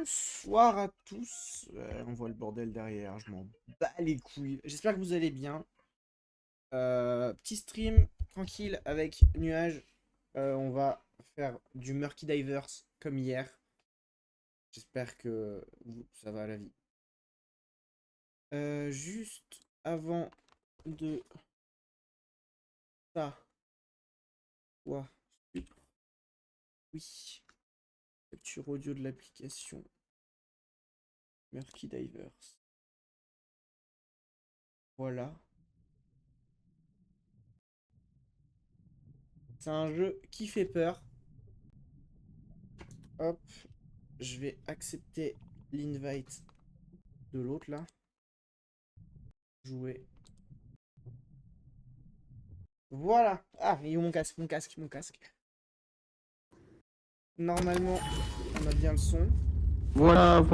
Bonsoir à tous. On voit le bordel derrière, je m'en bats les couilles. J'espère que vous allez bien. Petit stream tranquille avec Nuage. On va faire du Murky Divers comme hier. J'espère que ça va à la vie. Juste avant de ça. Quoi? Oui. Capture audio de l'application Murky Divers. Voilà. C'est un jeu qui fait peur. Hop. Je vais accepter l'invite de l'autre là. Jouer. Voilà. Ah, il est où mon casque, mon casque, mon casque. Normalement, on a bien le son. Voilà.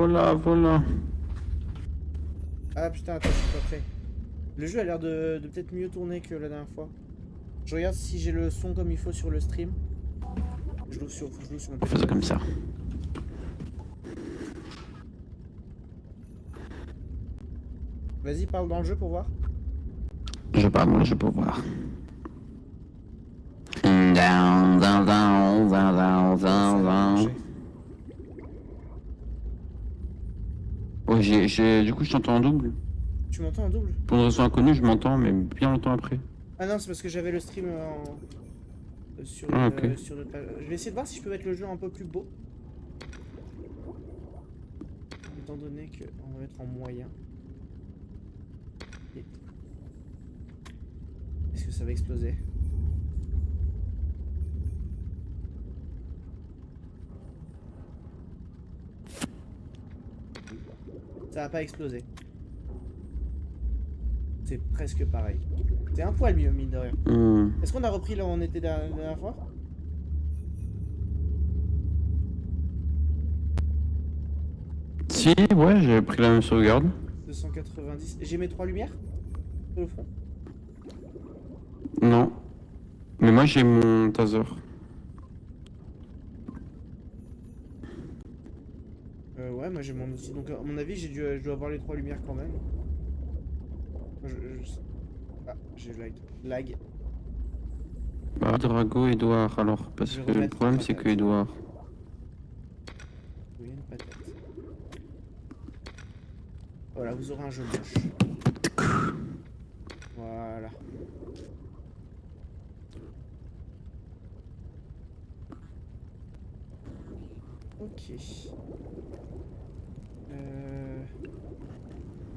Ah putain, attends, je suis pas prêt. Le jeu a l'air de peut-être mieux tourner que la dernière fois. Je regarde si j'ai le son comme il faut sur le stream. Je l'ouvre sur mon On fait téléphone. ça comme ça. Vas-y, parle dans le jeu pour voir. Je parle, moi je peux voir. Oh, du coup, je t'entends en double. Tu m'entends en double? Pour une raison inconnue, je m'entends, mais bien longtemps après. Ah non, c'est parce que j'avais le stream sur, Ah, ok. sur notre page. Je vais essayer de voir si je peux mettre le jeu un peu plus beau. Étant donné qu'on va mettre en moyen. Et... Est-ce que ça va exploser? Ça va pas exploser. C'est presque pareil. C'est un poil mieux, mine de rien. Est-ce qu'on a repris là où on était la dernière fois? Si, ouais, j'ai pris la même sauvegarde. 290. J'ai mes 3 lumières sur le front. Non. Mais moi j'ai mon taser. Ouais, moi j'ai mon outil. Donc, à mon avis, je dois avoir les 3 lumières quand même. Ah, j'ai lag. Lag. Bah, Drago, Edouard, alors. Parce Je vais que le remettre problème la c'est que patate. Edouard. Oui, une patate. Voilà, vous aurez un jeu moche. Voilà. Ok.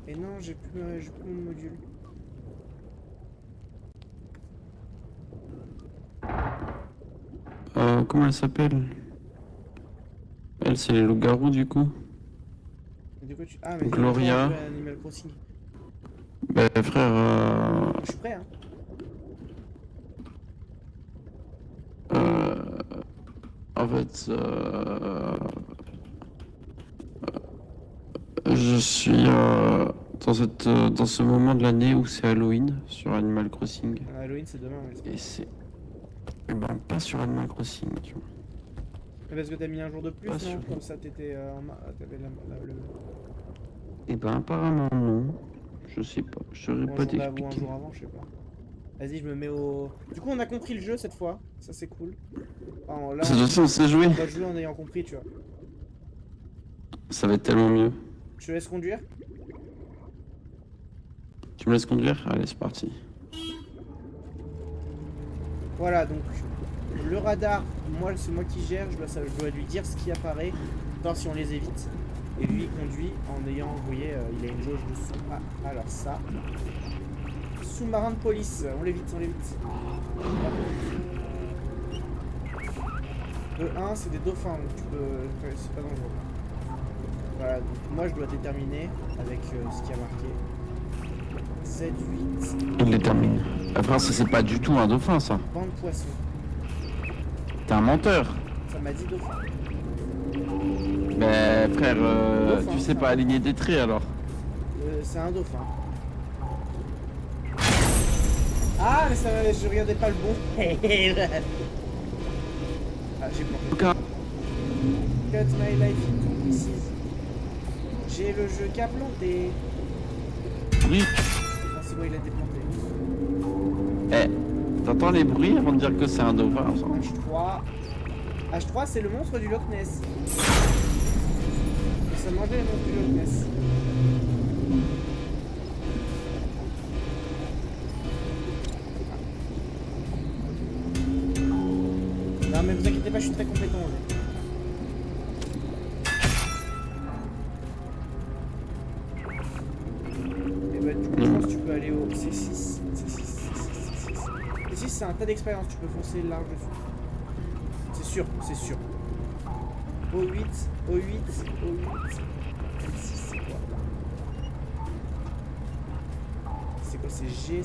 Et non, j'ai plus mon module. Comment elle s'appelle? Elle, c'est les loups-garous du coup. Mais de quoi tu... Ah, mais Gloria. on joue à Animal Crossing. Bah, frère, Je suis prêt, hein. en fait, je suis dans ce moment de l'année où c'est Halloween sur Animal Crossing. Halloween, c'est demain, ouais. Et c'est. Eh ben, pas sur Animal Crossing, tu vois. Mais parce que t'as mis un jour de plus, Pas non? sûr. Comme ça, t'étais t'avais le... Eh ben, apparemment, non. Je sais pas. Je saurais Ou un pas jour ou un t'expliquer. jour avant, je sais pas. Vas-y, je me mets au... Du coup, on a compris le jeu cette fois. Ça, c'est cool. Enfin, là, De toute façon, on sait jouer. on va jouer en ayant compris, tu vois. Ça va être tellement mieux. Je te laisse conduire? Tu me laisses conduire? Allez, c'est parti. Voilà, donc le radar, moi c'est moi qui gère, je dois lui dire ce qui apparaît, voir si on les évite. Et lui il conduit en ayant, vous voyez, il a une jauge de son. Ah, alors ça. Sous-marin de police, on l'évite, on l'évite. Le 1 c'est des dauphins, donc tu peux. C'est pas dangereux. Voilà, donc moi je dois déterminer avec ce qui a marqué. Z8, Il les termine. Après, ça, c'est pas du tout un dauphin, ça. banc de poissons. T'es un menteur. Ça m'a dit dauphin. Mais frère, Dauphin, tu sais ça. pas aligner des traits alors. C'est un dauphin. Ah, mais ça, je regardais pas le bon. Ah, j'ai planté. Aucun. Cut my life into pieces. le jeu qui a planté. Oui. Ah, c'est bon, il a été planté. Eh, t'entends les bruits avant de dire que c'est un dauphin, ça? H3. H3, c'est le monstre du Loch Ness. Ça mangeait les monstres du Loch Ness. Non mais vous inquiétez pas, je suis très compétent. Et bah du coup je pense que tu peux aller au C6. C6 c'est un tas d'expérience, tu peux foncer large dessus. C'est sûr, c'est sûr. O8, O8, O8. M6 c'est quoi? C'est quoi? C'est G.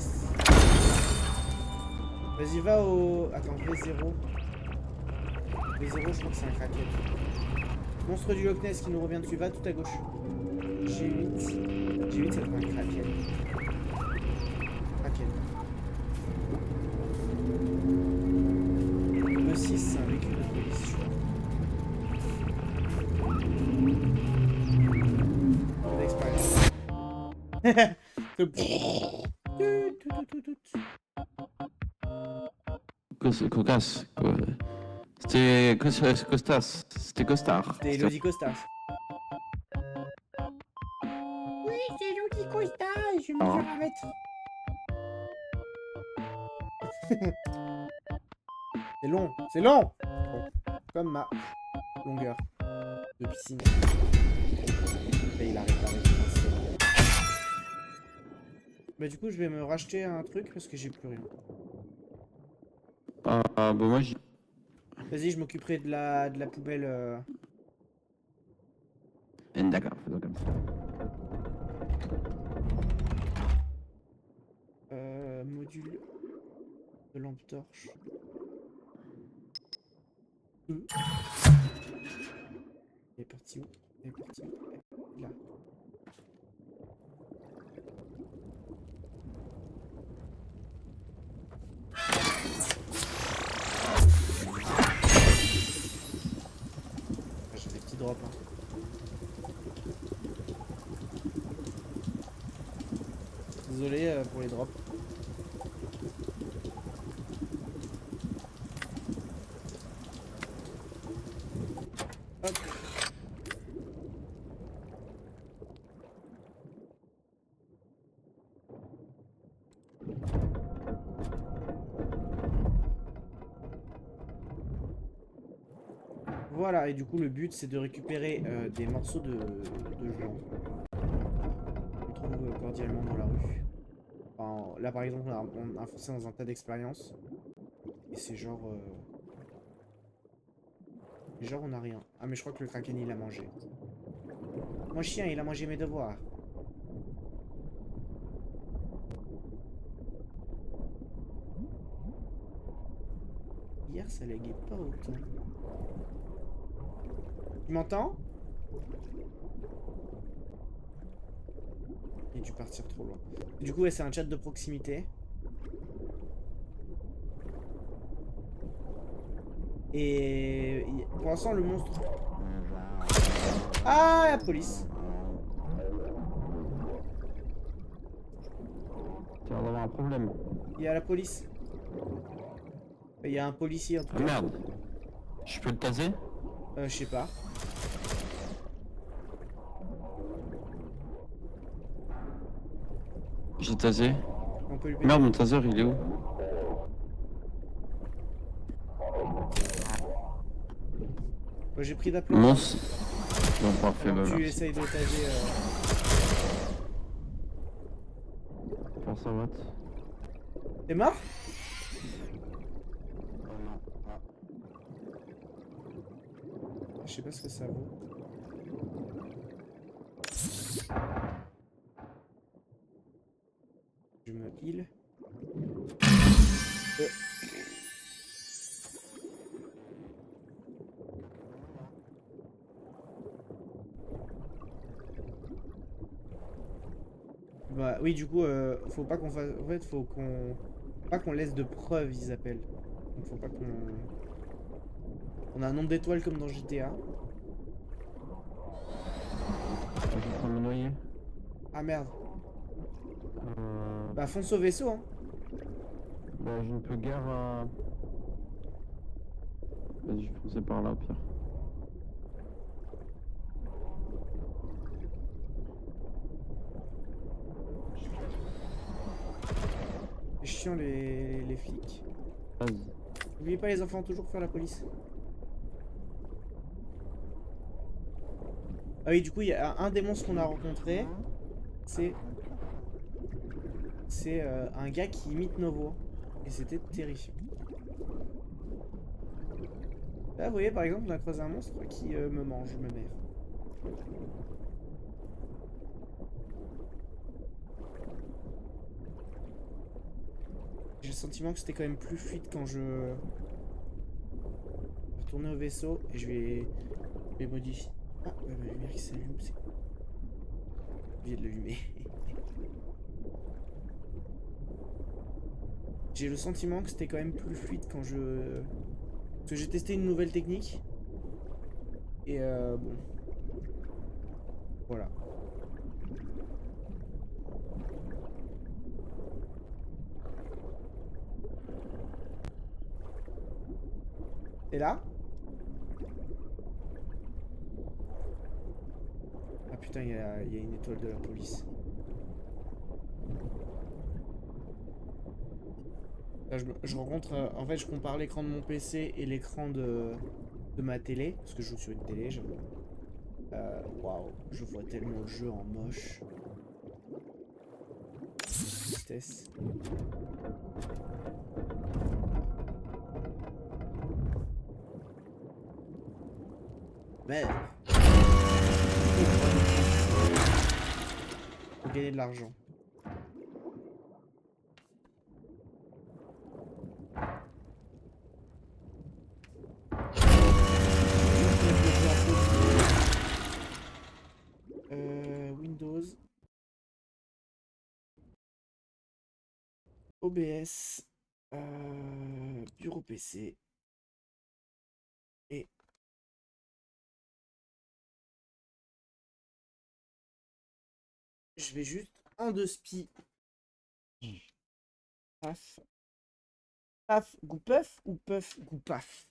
Vas-y va au. Attends, V0. V0 je crois que c'est un kraken. Monstre du Loch Ness qui nous revient dessus, va tout à gauche. G8. G8 ça doit être un kraken. Kraken. E6 c'est un véhicule de police. D'expérience. Cocasse. C'était Costas. C'était Costard. C'était Elodie Costas. Oui, c'est Elodie Costas, je me suis remettre. C'est long, c'est long. Bon, comme ma longueur de piscine. Et il arrête d'arrêter. Bah du coup je vais me racheter un truc parce que j'ai plus rien. Bah moi j'ai... Vas-y, je m'occuperai de la poubelle. D'accord, faisons comme ça. Module de lampe torche. Il est parti où? Il est parti où? Là. J'ai des petits drops. Hein. Désolé pour les drops. Hop. Voilà, et du coup le but c'est de récupérer des morceaux de gens. On trouve cordialement dans la rue. Enfin, là par exemple on a foncé dans un tas d'expériences. Et c'est genre... Genre on a rien. Ah mais je crois que le kraken il a mangé. Mon chien il a mangé mes devoirs. Hier ça laguait pas autant. Tu m'entends? Il a dû partir trop loin. Du coup ouais, c'est un chat de proximité. Et pour l'instant le monstre... Ah la police. Tu vas avoir un problème. Il y a la police. Il y a un policier en tout Ah cas. merde. Je peux le taser? Je sais pas. J'ai tasé. On peut lui péter. Merde, mon taser il est où? J'ai pris d'aplomb. Monstre. Bon, parfait, bah Tu merci. essayes de taser. Pour ça, what? T'es mort? Je sais pas ce que ça vaut. Je me heal. Bah oui, du coup, faut pas qu'on fasse... En fait, faut qu'on... Pas qu'on laisse de preuves, ils appellent. Donc faut pas qu'on... On a un nombre d'étoiles comme dans GTA. Je vais prendre le noyé. Ah merde. Euh, Bah fonce au vaisseau, hein. Bah, je ne peux guère. Vas-y, je vais foncer par là, au pire. C'est chiant les flics. Vas-y. N'oubliez pas les enfants, toujours faire la police. Ah oui, du coup, il y a un des monstres qu'on a rencontré. C'est un gars qui imite nos voix. Et c'était terrifiant. Là, vous voyez, par exemple, on a croisé un monstre qui me mange, me mère. J'ai le sentiment que c'était quand même plus fluide quand je retournais au vaisseau et je vais modifier. Ah, ouais, ma lumière qui s'allume, c'est cool. J'ai oublié de l'allumer. J'ai le sentiment que c'était quand même plus fluide quand je... Parce que j'ai testé une nouvelle technique. Et bon, voilà. Et là? Ah putain, il y a une étoile de la police. Là, je rencontre... en fait, je compare l'écran de mon PC et l'écran de ma télé. Parce que je joue sur une télé, j'avoue. Waouh, je vois tellement le jeu en moche. Tristesse. Merde. Pour gagner de l'argent. Je vais juste mettre le jeu en pause. Windows. OBS. Bureau PC. Et je vais juste en deux spi. Paf. Paf. Goupeuf ou peuf goupaf.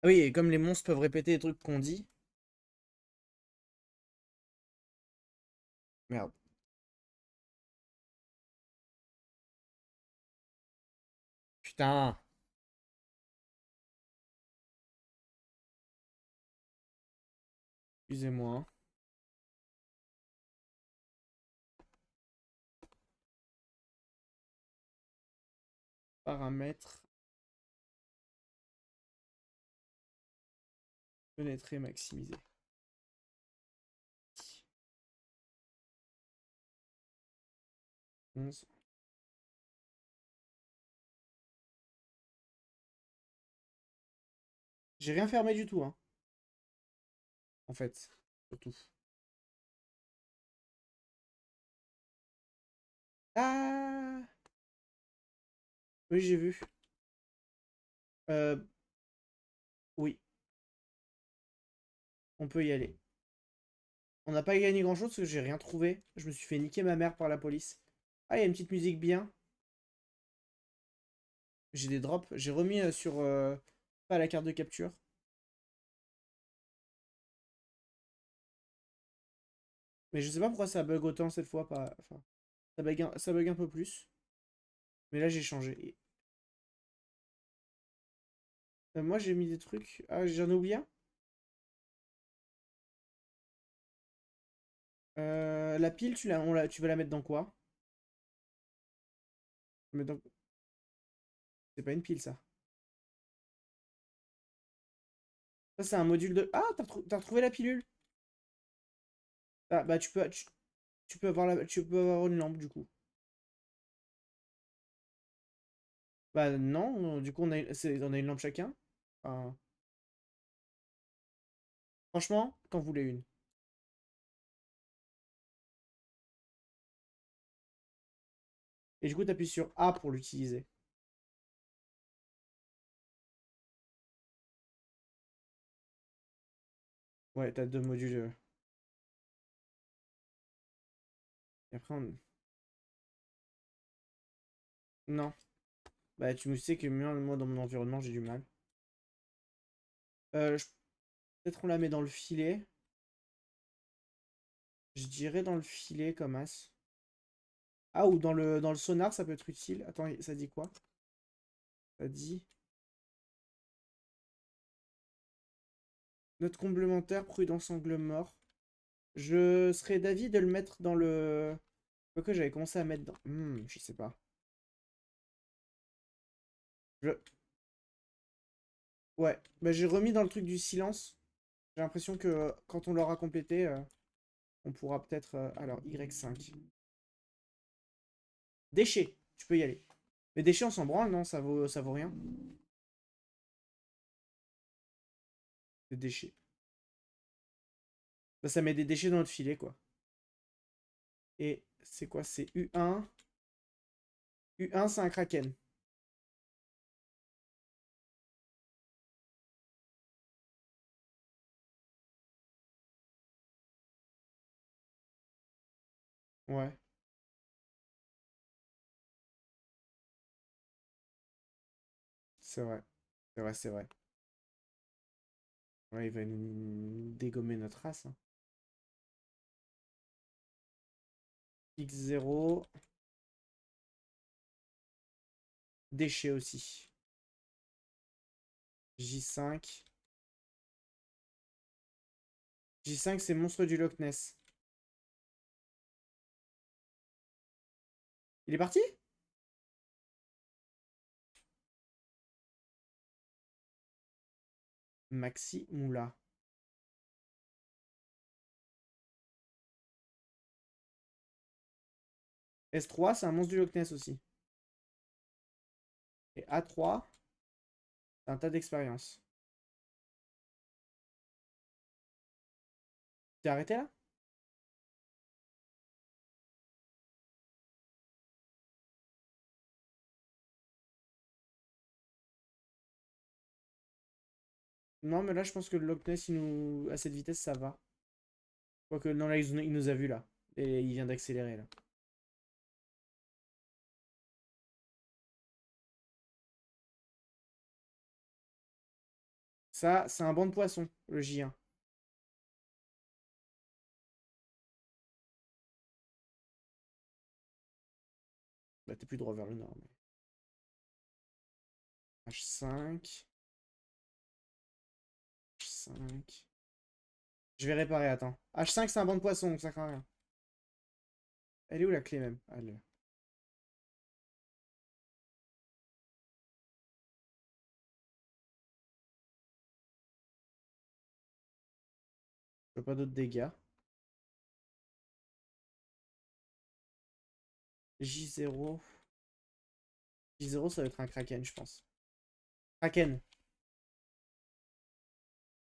Ah oui, et comme les monstres peuvent répéter les trucs qu'on dit. Merde. Putain. Excusez-moi, hein. Paramètres. Fenêtre maximisé. 11. J'ai rien fermé du tout, hein. En fait. Surtout. Ah. Oui, j'ai vu. Euh, oui, on peut y aller. On n'a pas gagné grand chose parce que j'ai rien trouvé. Je me suis fait niquer ma mère par la police. Ah, il y a une petite musique bien. J'ai des drops. J'ai remis sur pas la carte de capture. Mais je sais pas pourquoi ça bug autant cette fois. Pas... Enfin, ça bug un peu plus. Mais là, j'ai changé. Moi, j'ai mis des trucs. Ah, j'en ai oublié un. La pile, tu vas la mettre dans quoi? Mais dans... C'est pas une pile, ça. Ça, c'est un module de... Ah, t'as retrouvé la pilule. Ah, bah, tu peux avoir tu peux avoir une lampe, du coup. Bah, non, du coup, on a une lampe chacun. Enfin, franchement, quand vous voulez une. Et du coup, t'appuies sur A pour l'utiliser. Ouais, t'as deux modules. Et après, on... Non. Bah, tu sais que moi, dans mon environnement, j'ai du mal. Euh, je- Peut-être on la met dans le filet. Je dirais dans le filet comme as. Ah, ou dans le sonar, ça peut être utile. Attends, ça dit quoi? Ça dit... Note complémentaire, prudence angle mort. Je serais d'avis de le mettre dans le... Quoique j'avais commencé à mettre dans... je sais pas. Je... Ouais, bah, j'ai remis dans le truc du silence. J'ai l'impression que quand on l'aura complété, on pourra peut-être... alors, Y5. Déchets, tu peux y aller. Les déchets, on s'en branle, non? Ça vaut rien. Les déchets. Bah, ça met des déchets dans notre filet, quoi. Et c'est quoi? C'est U1. U1, c'est un kraken. Ouais, c'est vrai. C'est vrai, c'est vrai. Ouais, il va nous dégommer notre race, hein. X0. Déchets aussi. J5. J5, c'est monstre du Loch Ness. Il est parti? Maxi Moula. S3, c'est un monstre du Loch Ness aussi. Et A3, c'est un tas d'expérience. T'es arrêté là? Non, mais là, je pense que le Loch Ness, à cette vitesse, ça va. Quoique, non, là, il nous a vu là. Et il vient d'accélérer là. Ça, c'est un banc de poisson, le J1. Bah, t'es plus droit vers le nord. H5. H5. Je vais réparer, attends. H5, c'est un banc de poisson, donc ça craint rien. Elle est où la clé même? Ah, elle est là. Je veux pas d'autres dégâts. J0. J0, ça va être un Kraken, je pense. Kraken.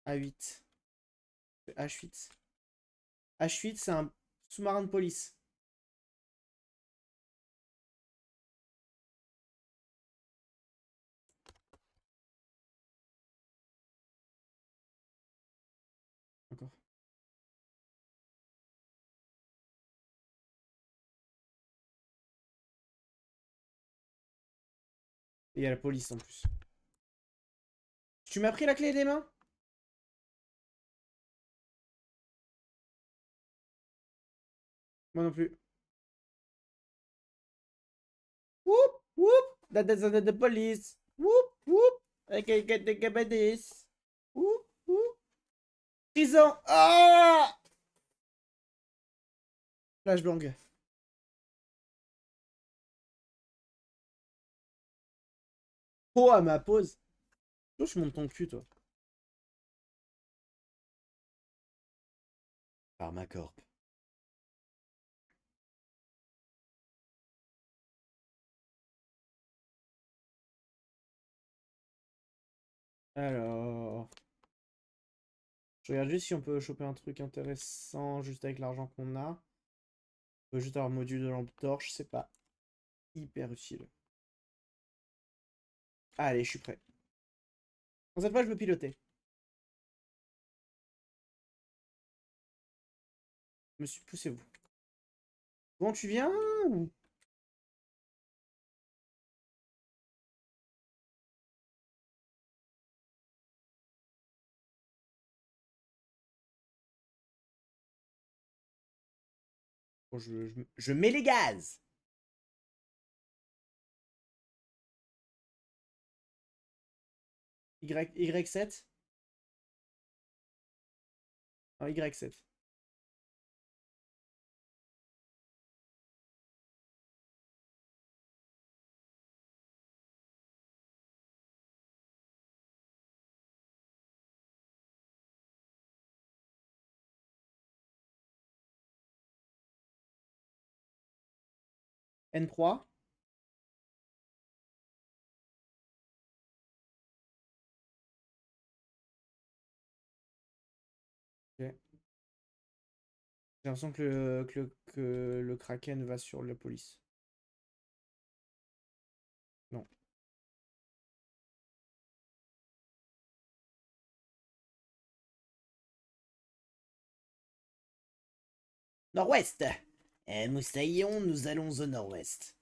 A8. H8. H8, c'est un sous-marin de police. Encore. Et il y a la police en plus. Tu m'as pris la clé des mains? Moi non plus. Whoop, whoop. That's the police. Whoop, whoop. I can get the this. Whoop, whoop. Prison. Ah! Flashbang. Oh, à ma pause. Oh, je monte ton cul, toi. Pharmacorp. Alors. Je regarde juste si on peut choper un truc intéressant juste avec l'argent qu'on a. On peut juste avoir un module de lampe torche, c'est pas hyper utile. Allez, je suis prêt. Dans cette fois, je veux piloter. Monsieur, poussez-vous. Bon, tu viens ou... Bon, je mets les gaz. Y7. Non, Y7. N3. Ok. J'ai l'impression que le Kraken va sur la police. Non. Nord-ouest. Moussaillon, nous allons au nord-ouest.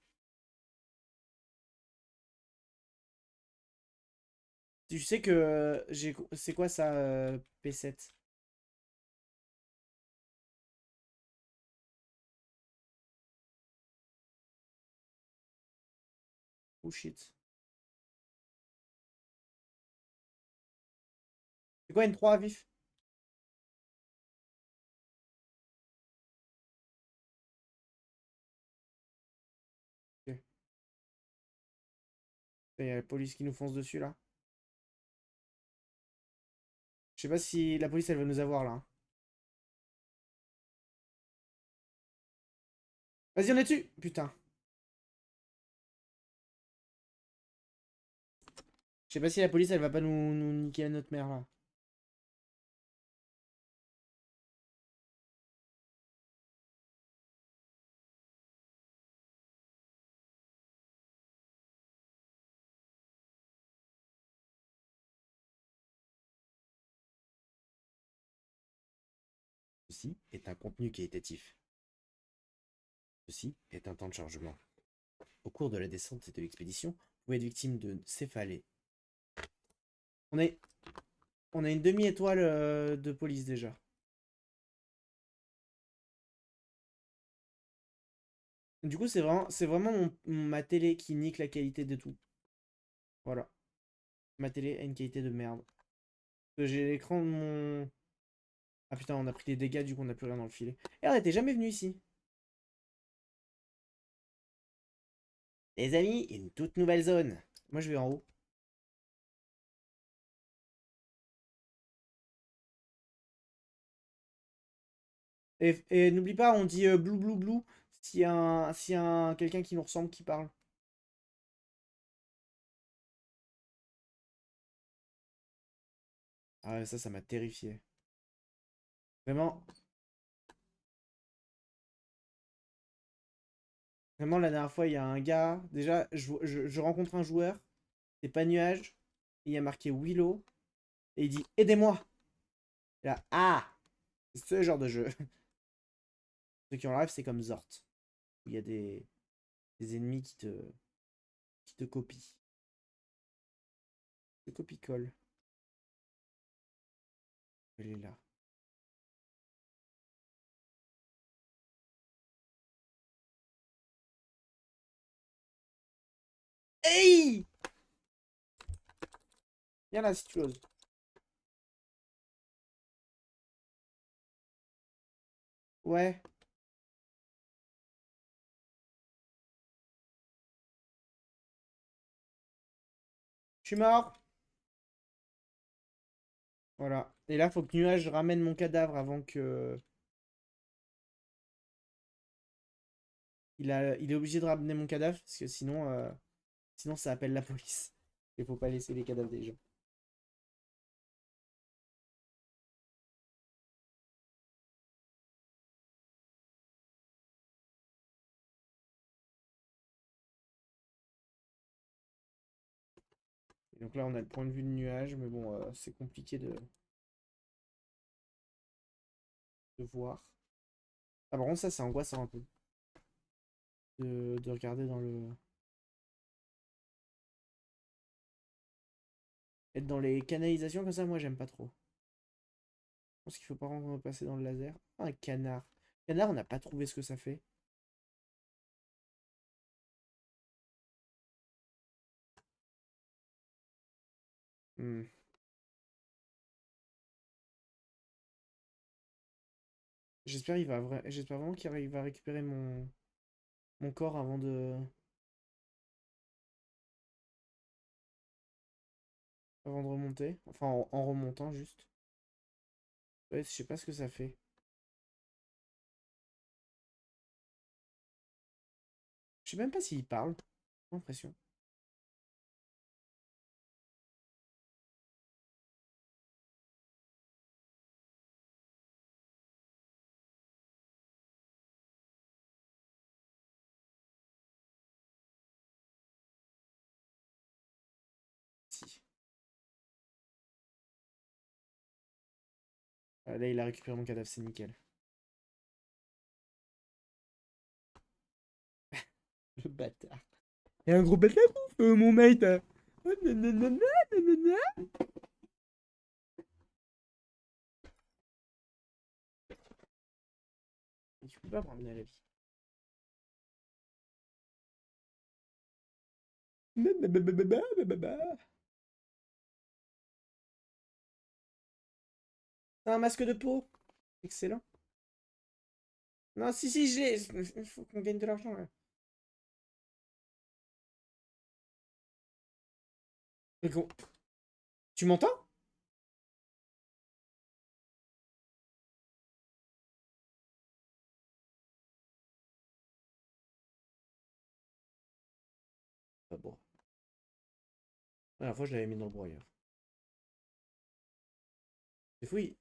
Tu sais que j'ai... C'est quoi ça, P7? Oh shit. C'est quoi N3 vif? Ok. Il y a la police qui nous fonce dessus là. Je sais pas si la police elle va nous avoir là, hein. Vas-y, on est dessus! Putain. Je sais pas si la police elle va pas nous niquer à notre mère là. Ceci est un contenu qualitatif. Ceci est un temps de chargement. Au cours de la descente et de l'expédition, vous pouvez être victime de céphalées. On est... On a une demi-étoile de police déjà. Du coup, c'est vraiment ma télé qui nique la qualité de tout. Voilà. Ma télé a une qualité de merde. J'ai l'écran de mon... Ah putain, on a pris des dégâts, du coup on n'a plus rien dans le filet. Eh, on t'es jamais venu ici. Les amis, une toute nouvelle zone. Moi je vais en haut. Et n'oublie pas, on dit blou blou blou s'il y a quelqu'un qui nous ressemble qui parle. Ah ouais, ça m'a terrifié. Vraiment, vraiment la dernière fois, il y a un gars. Déjà, je rencontre un joueur. C'est pas nuage. Il y a marqué Willow. Et il dit aidez-moi. Et là, ah, c'est ce genre de jeu. Ceux qui ont le rêve, c'est comme Zort. Il y a des ennemis qui te copient. Te copie-colle. Elle est là. Hey! Viens là si tu oses. Ouais. Je suis mort. Voilà. Et là, faut que Nuage ramène mon cadavre avant que... Il est obligé de ramener mon cadavre, parce que sinon, sinon ça appelle la police. Il faut pas laisser les cadavres des gens. Et donc là, on a le point de vue de Nuage, mais bon, c'est compliqué de voir. Ah, par contre, ça, c'est angoissant un peu. de regarder dans le... Être dans les canalisations comme ça, moi j'aime pas trop. Je pense qu'il faut pas passer dans le laser. Ah, un canard. Canard, on n'a pas trouvé ce que ça fait. Hmm. J'espère vraiment qu'il va récupérer mon corps avant de remonter. Enfin, en remontant juste. Ouais, je sais pas ce que ça fait. Je sais même pas s'il parle. J'ai l'impression. Si. Ah, là, il a récupéré mon cadavre, c'est nickel. Le bâtard. Et un gros bâtard, mon mate. Oh, nanana, nanana. Et tu peux pas me ramener à la vie. C'est un masque de peau. Excellent. Non, si, je l'ai. Il faut qu'on gagne de l'argent, là. Mais tu m'entends? Ah bon. La dernière fois, je l'avais mis dans le broyeur. C'est fouille.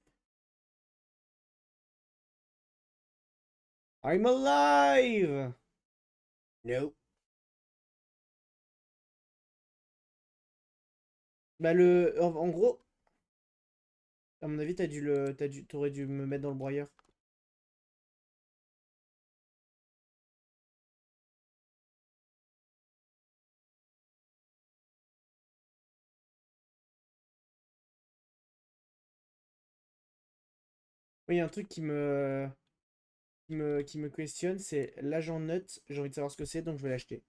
I'm alive! No. Bah, en gros, à mon avis, t'aurais dû me mettre dans le broyeur. Oui, il y a un truc qui me questionne, c'est l'agent Nut. J'ai envie de savoir ce que c'est, donc je vais l'acheter.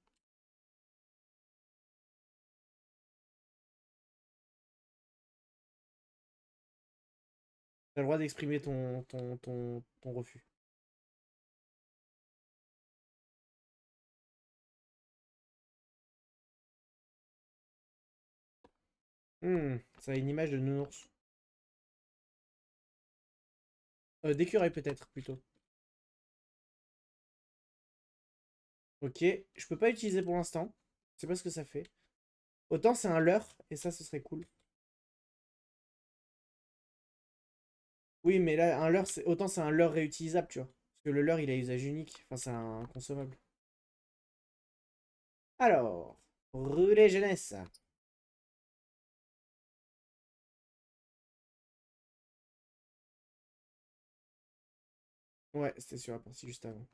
T'as le droit d'exprimer ton refus. Ça a une image de nounours. D'écureuil peut-être, plutôt. Ok, je peux pas utiliser pour l'instant. Je sais pas ce que ça fait. Autant c'est un leurre, et ça, ce serait cool. Oui, mais là, un leurre, autant c'est un leurre réutilisable, tu vois. Parce que le leurre, il a usage unique. Enfin, c'est un consommable. Alors, relais jeunesse. Ouais, c'était sur la partie juste avant.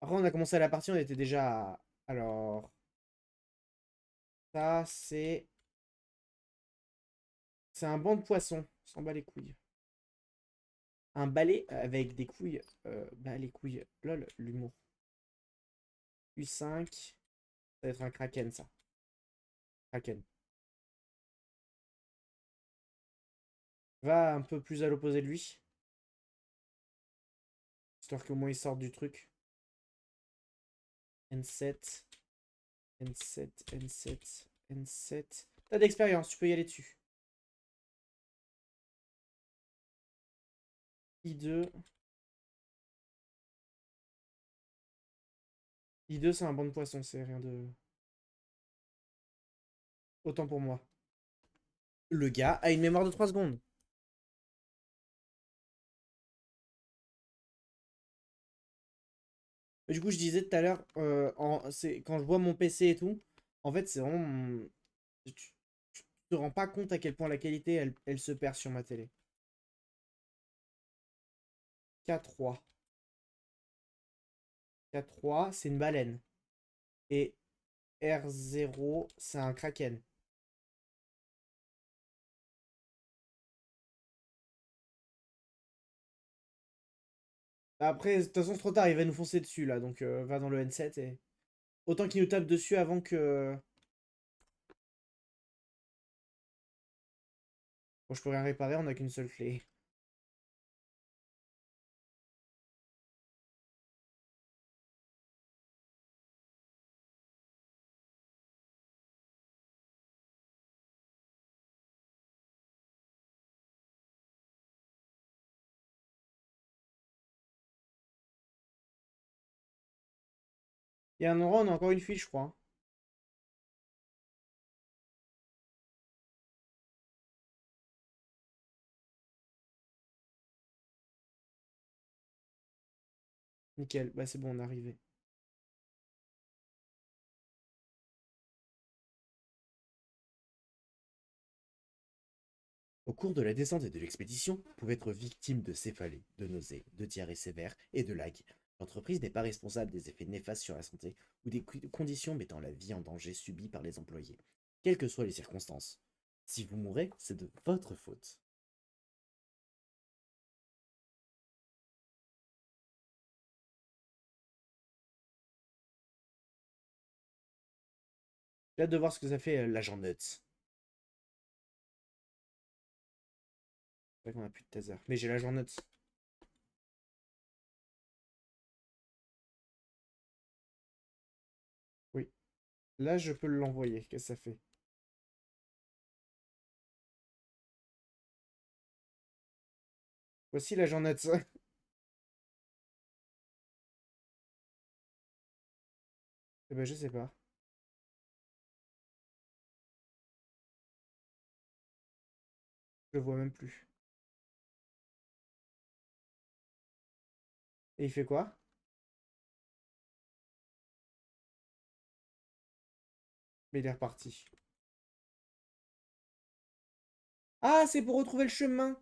Après, on a commencé la partie, on était déjà Alors, ça, c'est... C'est un banc de poissons. On s'en bat les couilles. Un balai avec des couilles. Bah, les couilles. Lol, l'humour. U5. Ça va être un kraken, ça. Kraken. Va un peu plus à l'opposé de lui. Histoire qu'au moins il sorte du truc. N7. N7. N7. N7. T'as d'expérience, tu peux y aller dessus. I2. I2, c'est un banc de poissons, c'est rien de... Autant pour moi. Le gars a une mémoire de 3 secondes. Du coup, je disais tout à l'heure, quand je vois mon PC et tout, en fait, c'est vraiment... Tu te rends pas compte à quel point la qualité, elle se perd sur ma télé. K3. K3, c'est une baleine. Et R0, c'est un kraken. Après, de toute façon, c'est trop tard, il va nous foncer dessus là. Donc, va dans le N7 et. Autant qu'il nous tape dessus avant que. Bon, je peux rien réparer, on a qu'une seule clé. Il y a un endroit, on a encore une fuite, je crois, hein. Nickel, bah c'est bon, on est arrivé. Au cours de la descente et de l'expédition, vous pouvez être victime de céphalées, de nausées, de diarrhées sévères et de lag. L'entreprise n'est pas responsable des effets néfastes sur la santé ou des conditions mettant la vie en danger subies par les employés, quelles que soient les circonstances. Si vous mourrez, c'est de votre faute. J'ai hâte de voir ce que ça fait l'agent Nuts. C'est vrai qu'on a plus de taser. Mais j'ai l'agent Nuts. Oui. Là, je peux l'envoyer. Qu'est-ce que ça fait? Voici l'agent Nuts. Eh ben, je sais pas. Je le vois même plus. Et il fait quoi? Mais il est reparti. Ah, c'est pour retrouver le chemin!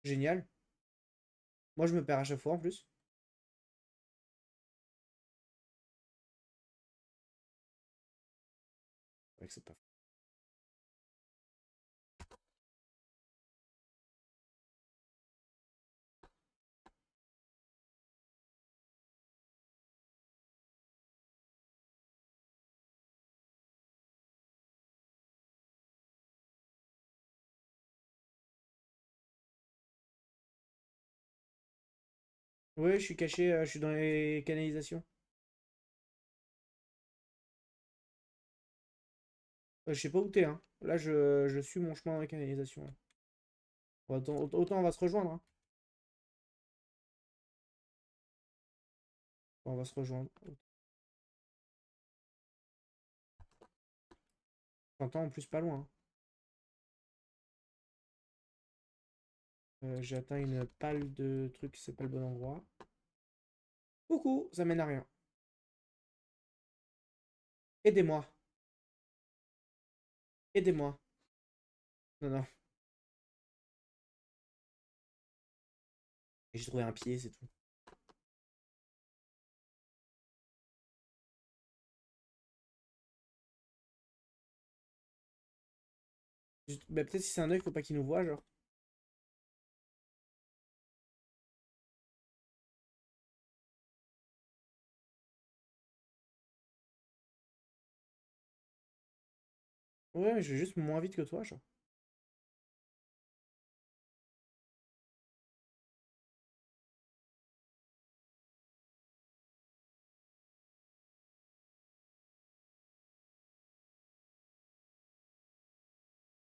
Génial. Moi, je me perds à chaque fois en plus. Ouais, que c'est pas. Ouais, je suis caché, je suis dans les canalisations. Je sais pas où t'es, hein. Là, je suis mon chemin dans les canalisations, là. Bon, autant on va se rejoindre, hein. On va se rejoindre. T'entends en plus pas loin, hein. J'ai atteint une palle de trucs, c'est pas le bon endroit. Coucou, ça mène à rien. Aidez-moi. Aidez-moi. Non, non. Et j'ai trouvé un pied, c'est tout. Bah, peut-être si c'est un œil, faut pas qu'il nous voit, genre. Ouais, mais je vais juste moins vite que toi, genre.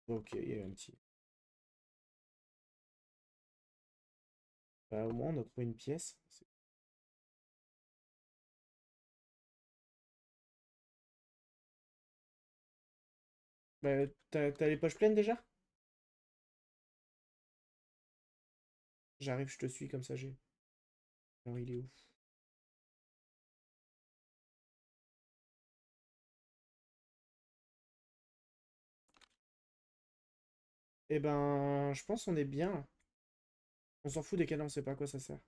Ok, il y a un petit. Bah, au moins, on a trouvé une pièce. Bah, t'as les poches pleines déjà? J'arrive, je te suis, comme ça j'ai. Alors, il est où? Eh ben, je pense qu'on est bien, là. On s'en fout des canons, on sait pas à quoi ça sert.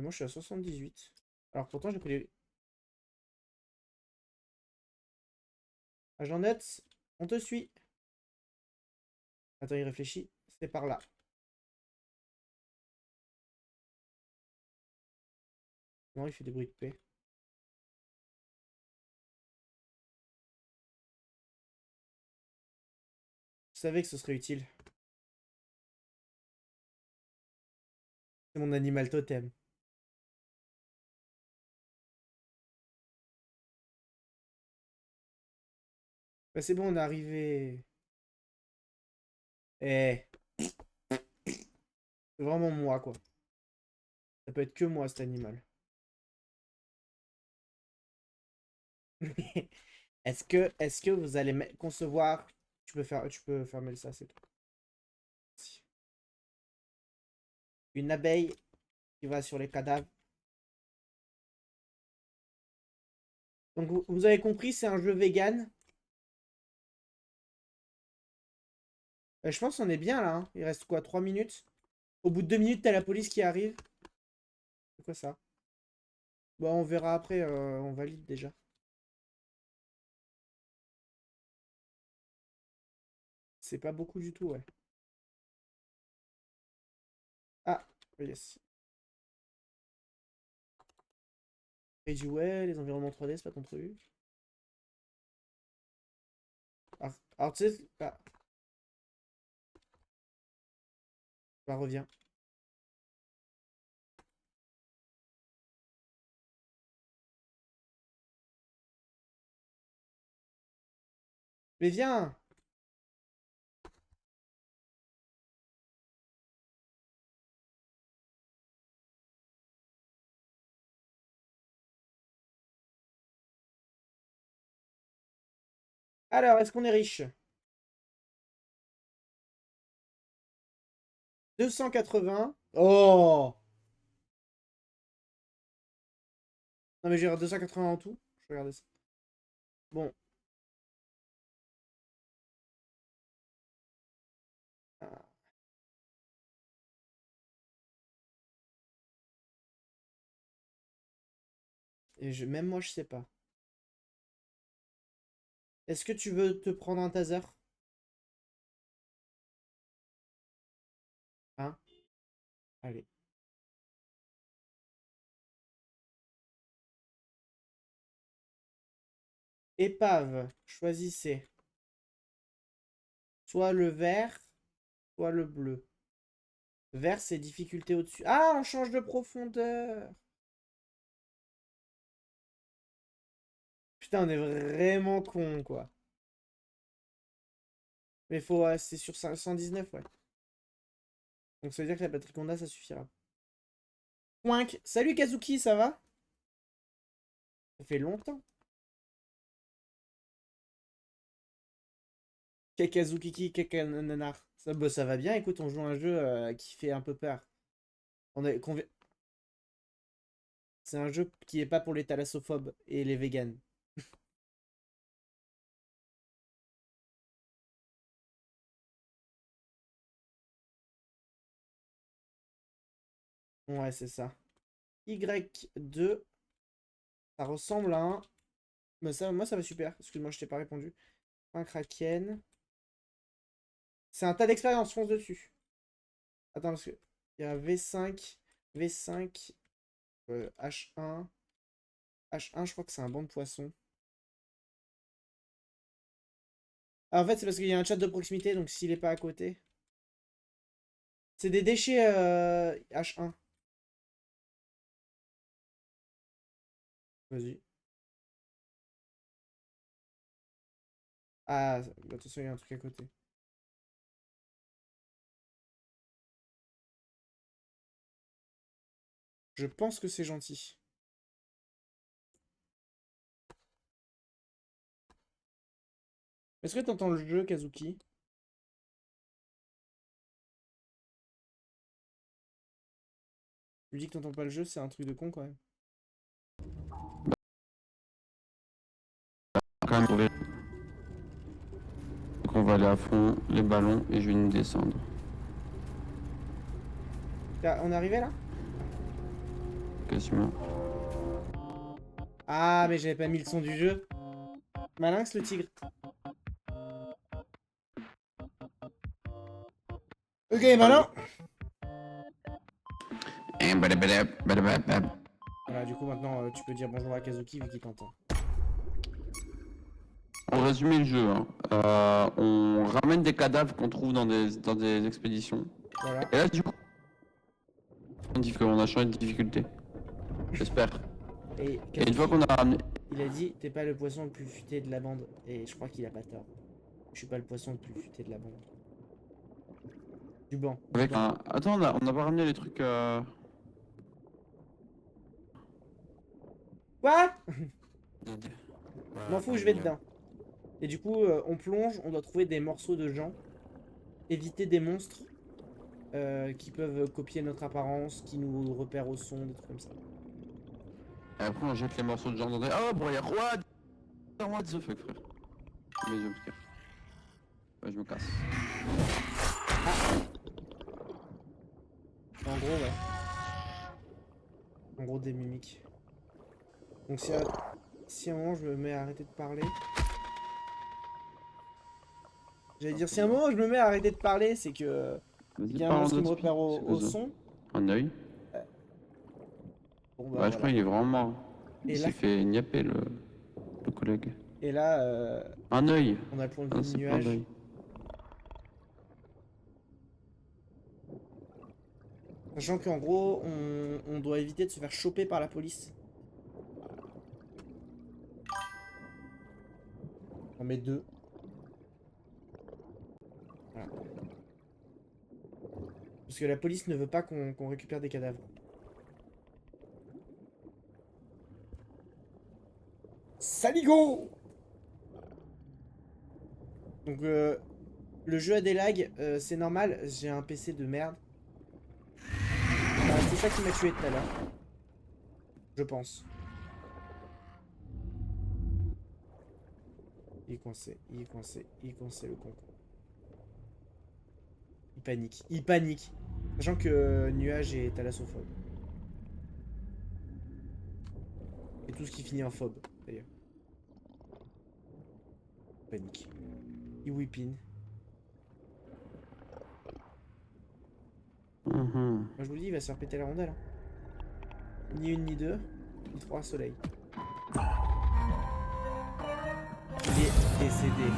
Moi, je suis à 78. Alors, pourtant, j'ai pris les... Agent Nuts, on te suit. Attends, il réfléchit. C'est par là. Non, il fait des bruits de paix. Je savais que ce serait utile. C'est mon animal totem. Bah, c'est bon, on est arrivé. Eh, c'est vraiment moi, quoi. Ça peut être que moi, cet animal. Est-ce que vous allez concevoir... Tu peux fermer ça, c'est tout. Merci. Une abeille qui va sur les cadavres. Donc, vous avez compris, c'est un jeu vegan. Je pense qu'on est bien, là. Hein. Il reste quoi, 3 minutes? Au bout de 2 minutes, t'as la police qui arrive. C'est quoi ça? Bon, on verra après, on valide déjà. C'est pas beaucoup du tout, ouais. Ah, yes. Et du ouais, les environnements 3D, c'est pas ton truc. Alors tu sais... Ah. Bah, reviens. Mais viens! Alors, est-ce qu'on est riche? 280. Oh! Non mais j'ai 280 en tout. Je regarde ça. Bon. Ah. Et même moi, je sais pas. Est-ce que tu veux te prendre un taser? Hein? Allez. Épave. Choisissez. Soit le vert, soit le bleu. Vert, c'est difficulté au-dessus. Ah, on change de profondeur. Putain, on est vraiment con, quoi. Mais faut, c'est sur 119, ouais. Donc ça veut dire que la batterie qu'on a, ça suffira. Oink. Salut Kazuki, ça va? Ça fait longtemps. Kekazukiki, Kekananar. Ça, bah, ça va bien, écoute, on joue un jeu qui fait un peu peur. C'est un jeu qui est pas pour les thalassophobes et les véganes. Ouais, c'est ça. Y2, ça ressemble à un... Mais ça, moi, ça va super. Excuse-moi, je t'ai pas répondu. Un kraken. C'est un tas d'expérience, fonce dessus. Attends, parce que... Il y a V5, V5, H1. H1, je crois que c'est un banc de poisson. Ah, en fait, c'est parce qu'il y a un chat de proximité, donc s'il est pas à côté... C'est des déchets H1. Vas-y. Ah, bah, attention, il y a un truc à côté. Je pense que c'est gentil. Est-ce que t'entends le jeu, Kazuki? Tu me dis que t'entends pas le jeu, c'est un truc de con quand même. Quand même, donc on va aller à fond, les ballons, et je vais nous descendre. On est arrivé là? quasiment. Ah, mais j'avais pas mis le son du jeu. Malinx le tigre. Ok, malin. Voilà, du coup, maintenant, tu peux dire bonjour à Kazuki vu qu'il t'entend. On résumé le jeu, hein. On ramène des cadavres qu'on trouve dans des expéditions. Voilà. Et là, du coup, on a changé de difficulté. J'espère. Et Et une fois Kazuki, qu'on a ramené. il a dit, t'es pas le poisson le plus futé de la bande. Et je crois qu'il a pas tort. Je suis pas le poisson le plus futé de la bande. Du banc. Du Avec banc. un... Attends, on a pas ramené les trucs. Quoi? Ouais, M'en fous, je vais dedans. Et du coup, on plonge, on doit trouver des morceaux de gens. Éviter des monstres qui peuvent copier notre apparence, qui nous repèrent au son, des trucs comme ça. Et après, on jette les morceaux de gens dans des. Oh, bon, y'a what? What the fuck, frère? Les yeux, frère. Ouais, je me casse. En gros, ouais. En gros, des mimiques. Donc si à un moment je me mets à arrêter de parler... J'allais dire, si à un moment je me mets à arrêter de parler, c'est que... Il Vas-y, y a un parle en monstre qui me autre repère speak, c'est au quoi ça? son. Un œil? Bon Bah, je crois qu'il est vraiment mort. Et Il là- s'est fait niapper, le collègue. Et là, Un œil! on a le point de Ah, vue c'est du plein nuage. d'œil. Sachant qu'en gros, on doit éviter de se faire choper par la police. On met 2. Voilà. Parce que la police ne veut pas qu'on récupère des cadavres. Saligo! Donc le jeu a des lags, c'est normal, j'ai un PC de merde. C'est ça qui m'a tué tout à l'heure. Je pense. Il est coincé, il est coincé, il est coincé le con. Il panique, il panique. Sachant que Nuage est thalassophobe. Et tout ce qui finit en phobe, d'ailleurs. Il panique. Il whippine. Mhm. Moi je vous le dis, il va se faire péter la rondelle. Hein. Ni une ni deux, ni trois soleils. Il est décédé.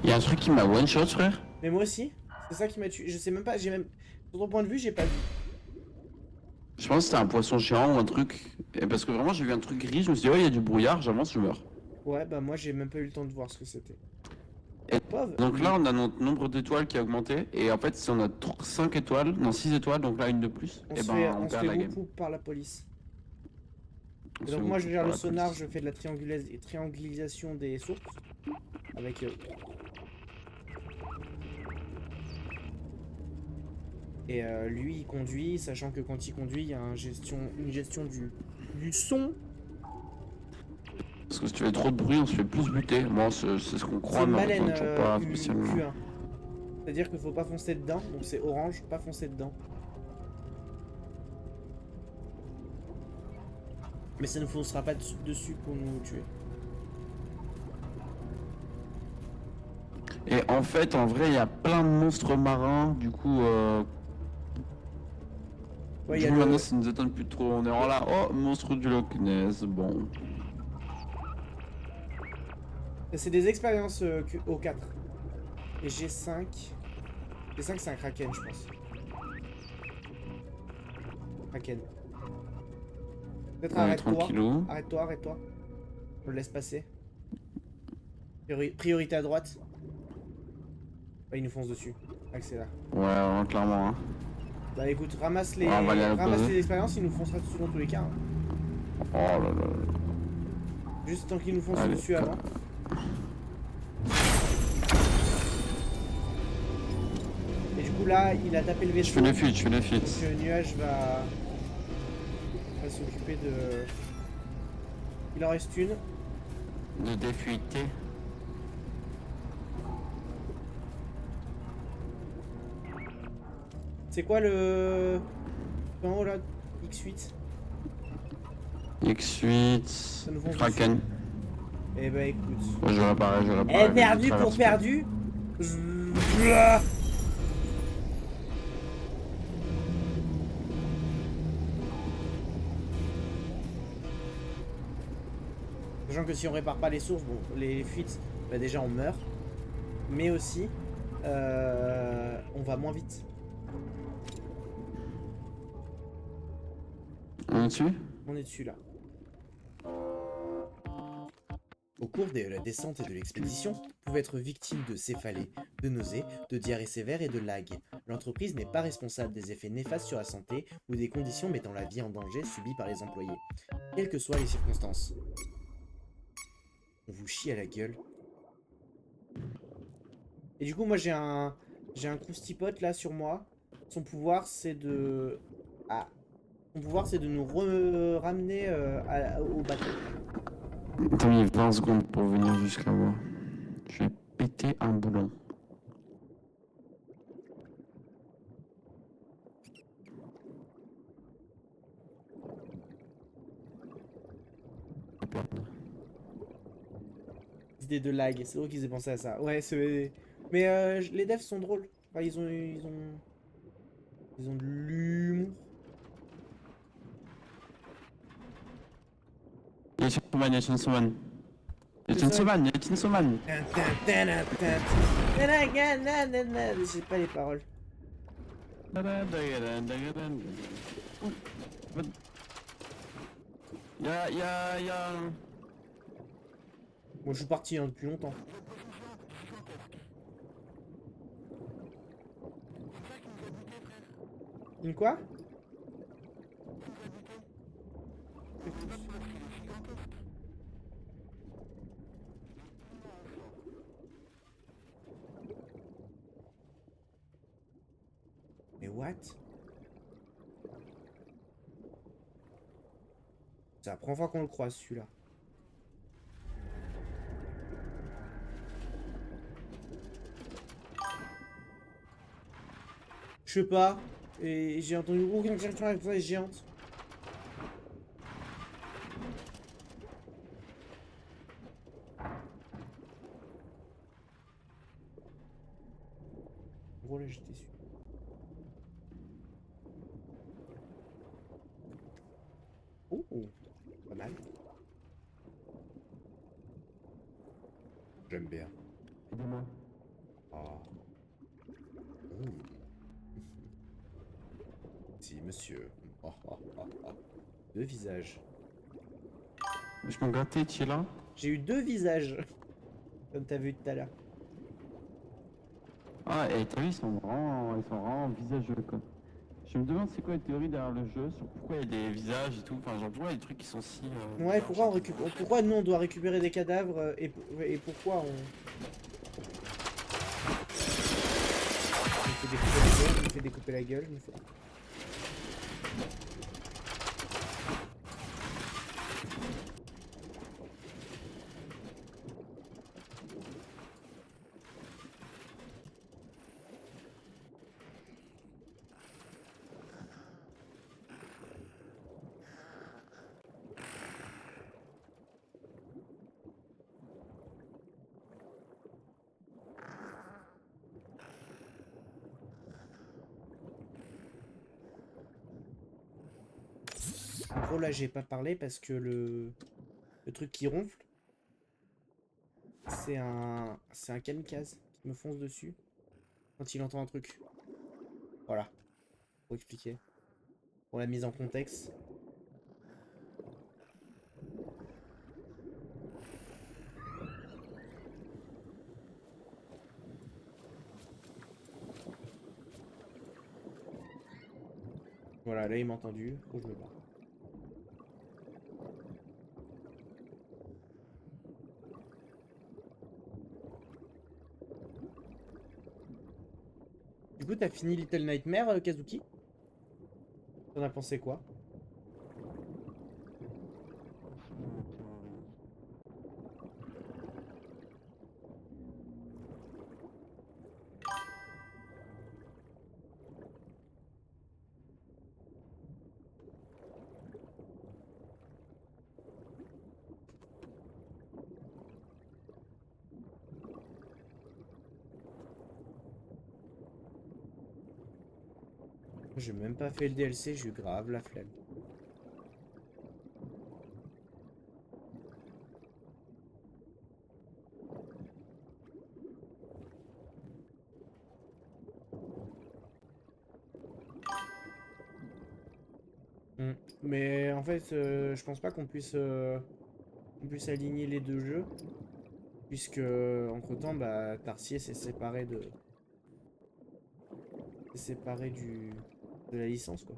Y'a un truc qui m'a one shot, frère. Mais moi aussi, c'est ça qui m'a tué. Je sais même pas, j'ai même... Sur ton point de vue, j'ai pas vu. Je pense que c'était un poisson géant ou un truc. Et parce que vraiment, j'ai vu un truc gris, je me suis dit, ouais, il y a du brouillard, j'avance, je meurs. Ouais, bah moi j'ai même pas eu le temps de voir ce que c'était. Et Pauvre. donc là, on a notre nombre d'étoiles qui a augmenté. Et en fait, si on a 5 étoiles, non, 6 étoiles, donc là, une de plus, On et se ben fait, on on se perd fait la game. beaucoup par la police. On Et se donc fait moi je beaucoup gère par le la sonar, police. je fais de la triangulisation des sources. Avec... Et lui il conduit, sachant que quand il conduit, il y a une gestion du son. Parce que si tu fais trop de bruit, on se fait plus buter. Bon, c'est ce qu'on croit, C'est mais Malen enfin, toujours pas Q1. spécialement. C'est-à-dire qu'il faut pas foncer dedans, donc c'est orange, pas foncer dedans. Mais ça ne foncera pas dessus pour nous tuer. Et en fait, en vrai, il y a plein de monstres marins, du coup, Ouais, il du y a coup, le... maintenant, ça nous étonne plus trop. On est en là, oh, monstre du Loch Ness, bon. C'est des expériences au 4. Et G5... G5 c'est un Kraken je pense. Kraken. Peut-être On est arrête-toi. tranquillou. Arrête-toi, arrête-toi. Je le laisse passer. Priorité à droite. Ouais, il nous fonce dessus. Accélère. Ouais, vraiment, clairement. Hein. Bah écoute, ramasse les, Ouais, on va aller à ramasse l'opposé. les expériences, il nous foncera dessus dans tous les cas. Hein. Oh là là là. Juste tant qu'il nous fonce Allez, dessus avant. Et du coup là, il a tapé le Je vaisseau. fais les fuites, je fais les Donc fuites. Nuage va s'occuper de... Il en reste une. De défuiter. C'est quoi le... En haut là, X8. X8. nous fonce Kraken. Eh bah écoute. Ouais, j'aurais pareil, j'aurais Eh, pareil. perdu Traverse pour pas. perdu. Sachant que si on répare pas les sources, bon, les fuites, bah déjà on meurt. Mais aussi, on va moins vite. On est dessus? On est dessus là. Au cours de la descente et de l'expédition, vous pouvez être victime de céphalées, de nausées, de diarrhée sévère et de lag. L'entreprise n'est pas responsable des effets néfastes sur la santé ou des conditions mettant la vie en danger subies par les employés, quelles que soient les circonstances. On vous chie à la gueule. Et du coup, moi j'ai un croustipote là sur moi. Son pouvoir c'est de... Ah. Son pouvoir c'est de nous ramener au bateau. T'as mis 20 secondes pour venir jusqu'à moi. Je vais péter un boulon. Idée de lag, c'est drôle qu'ils aient pensé à ça. Ouais, c'est... Mais les devs sont drôles. Enfin, ils ont de l'humour. Il y a Chainsaw-Man, il y a Chainsaw-Man. Il y a Chainsaw-Man, il y a Chainsaw-Man. Je sais pas les paroles. Y'a... Moi je suis parti hein, depuis longtemps. Une quoi? Mais what? C'est la première fois qu'on le croise celui-là. Je sais pas. Et j'ai entendu aucun créature avec ça géante. En gros là j'étais sûr. Oh, pas mal. J'aime bien. Ah. Oh. Si, monsieur. Oh, oh, oh, oh. Deux visages. Je m'en gâtais, tu es là? J'ai eu deux visages. Comme t'as vu tout à l'heure. Ah, et t'as vu, ils sont vraiment visageux, quoi. Je me demande c'est quoi la théorie derrière le jeu, sur pourquoi il y a des visages et tout. Enfin, genre, pourquoi il y a des trucs qui sont si... Ouais, pourquoi on récupère... Pourquoi nous on doit récupérer des cadavres et pourquoi on... Il nous fait découper la gueule, il nous fait... En gros là j'ai pas parlé parce que le truc qui ronfle, c'est un kamikaze qui me fonce dessus quand il entend un truc. Voilà, pour expliquer. Pour la mise en contexte. Voilà, là il m'a entendu, faut que je me barre. Du coup t'as fini Little Nightmare, Kazuki? T'en as pensé quoi? J'ai même pas fait le DLC, j'ai eu grave la flemme. Mais en fait, je pense pas qu'on puisse aligner les deux jeux. Puisque, entre temps, bah, Tarsier s'est séparé de la licence, quoi.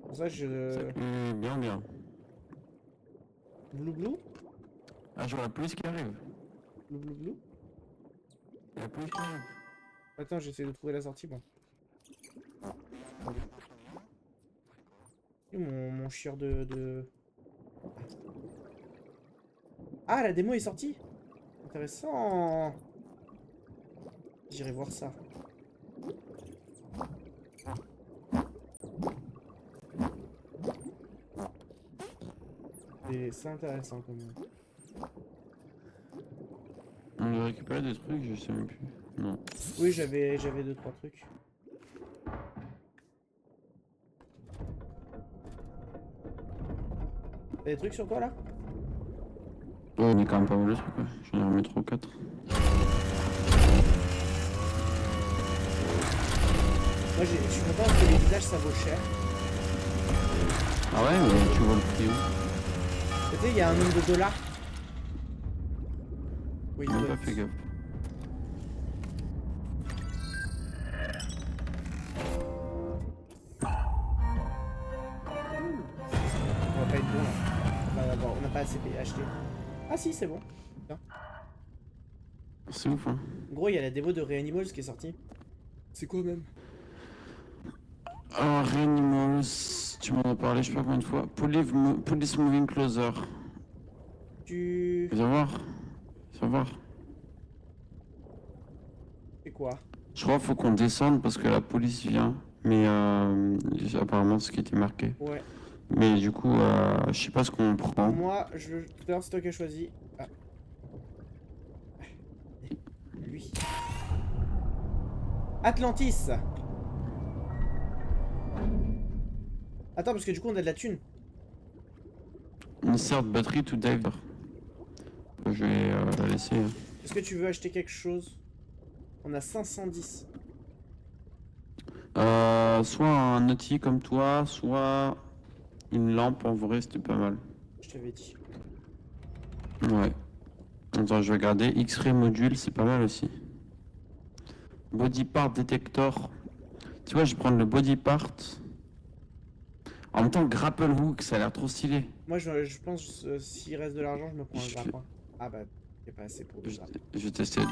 Pour ça, Bien, bien. Blue Blue? Ah, je vois la police qui arrive. Blue Blue Blue? Il y a la police qui arrive. Attends, j'essaie de trouver la sortie, moi. Et mon chieur de... Ah, la démo est sortie! Intéressant! J'irai voir ça. Et c'est intéressant quand même. On doit récupérer des trucs, je sais même plus. Non. Oui, j'avais 2-3 trucs. T'as des trucs sur toi là? Oh, on est quand même pas mal de trucs, quoi. J'en ai remis 3 ou 4. Moi je suis content parce que les visages ça vaut cher. Ah ouais, mais tu vois le prix où? Tu sais, il y a un nombre de dollars. Oui, J'ai même ouais. pas fait gaffe. On va pas être bon là. On n'a pas assez acheté. Ah si, c'est bon. C'est ouf, hein. En gros, il y a la démo de Reanimals qui est sortie. C'est quoi même? Alors, Reanimals, tu m'en as parlé je sais pas combien de fois. Police Moving Closer. Viens voir. Viens voir. C'est quoi? Je crois qu'il faut qu'on descende parce que la police vient. Mais apparemment, c'est ce qui était marqué. Ouais. Mais du coup, je sais pas ce qu'on prend. Moi, tout à l'heure, c'est toi qui as choisi. Ah. Lui. Atlantis. Attends, parce que du coup, on a de la thune. Insert battery to diver. Je vais la laisser. Est-ce que tu veux acheter quelque chose? On a 510. Soit un outil comme toi, soit une lampe en vrai, c'était pas mal. Je t'avais dit. Ouais. Attends, je vais regarder. X-ray module, c'est pas mal aussi. Body part detector. Tu vois, je vais prendre le body part. En même temps, grapple hook, ça a l'air trop stylé. Moi, je pense s'il reste de l'argent, je me prends un Je grappin. Ah bah, il pas assez pour deux grappins. Je vais tester le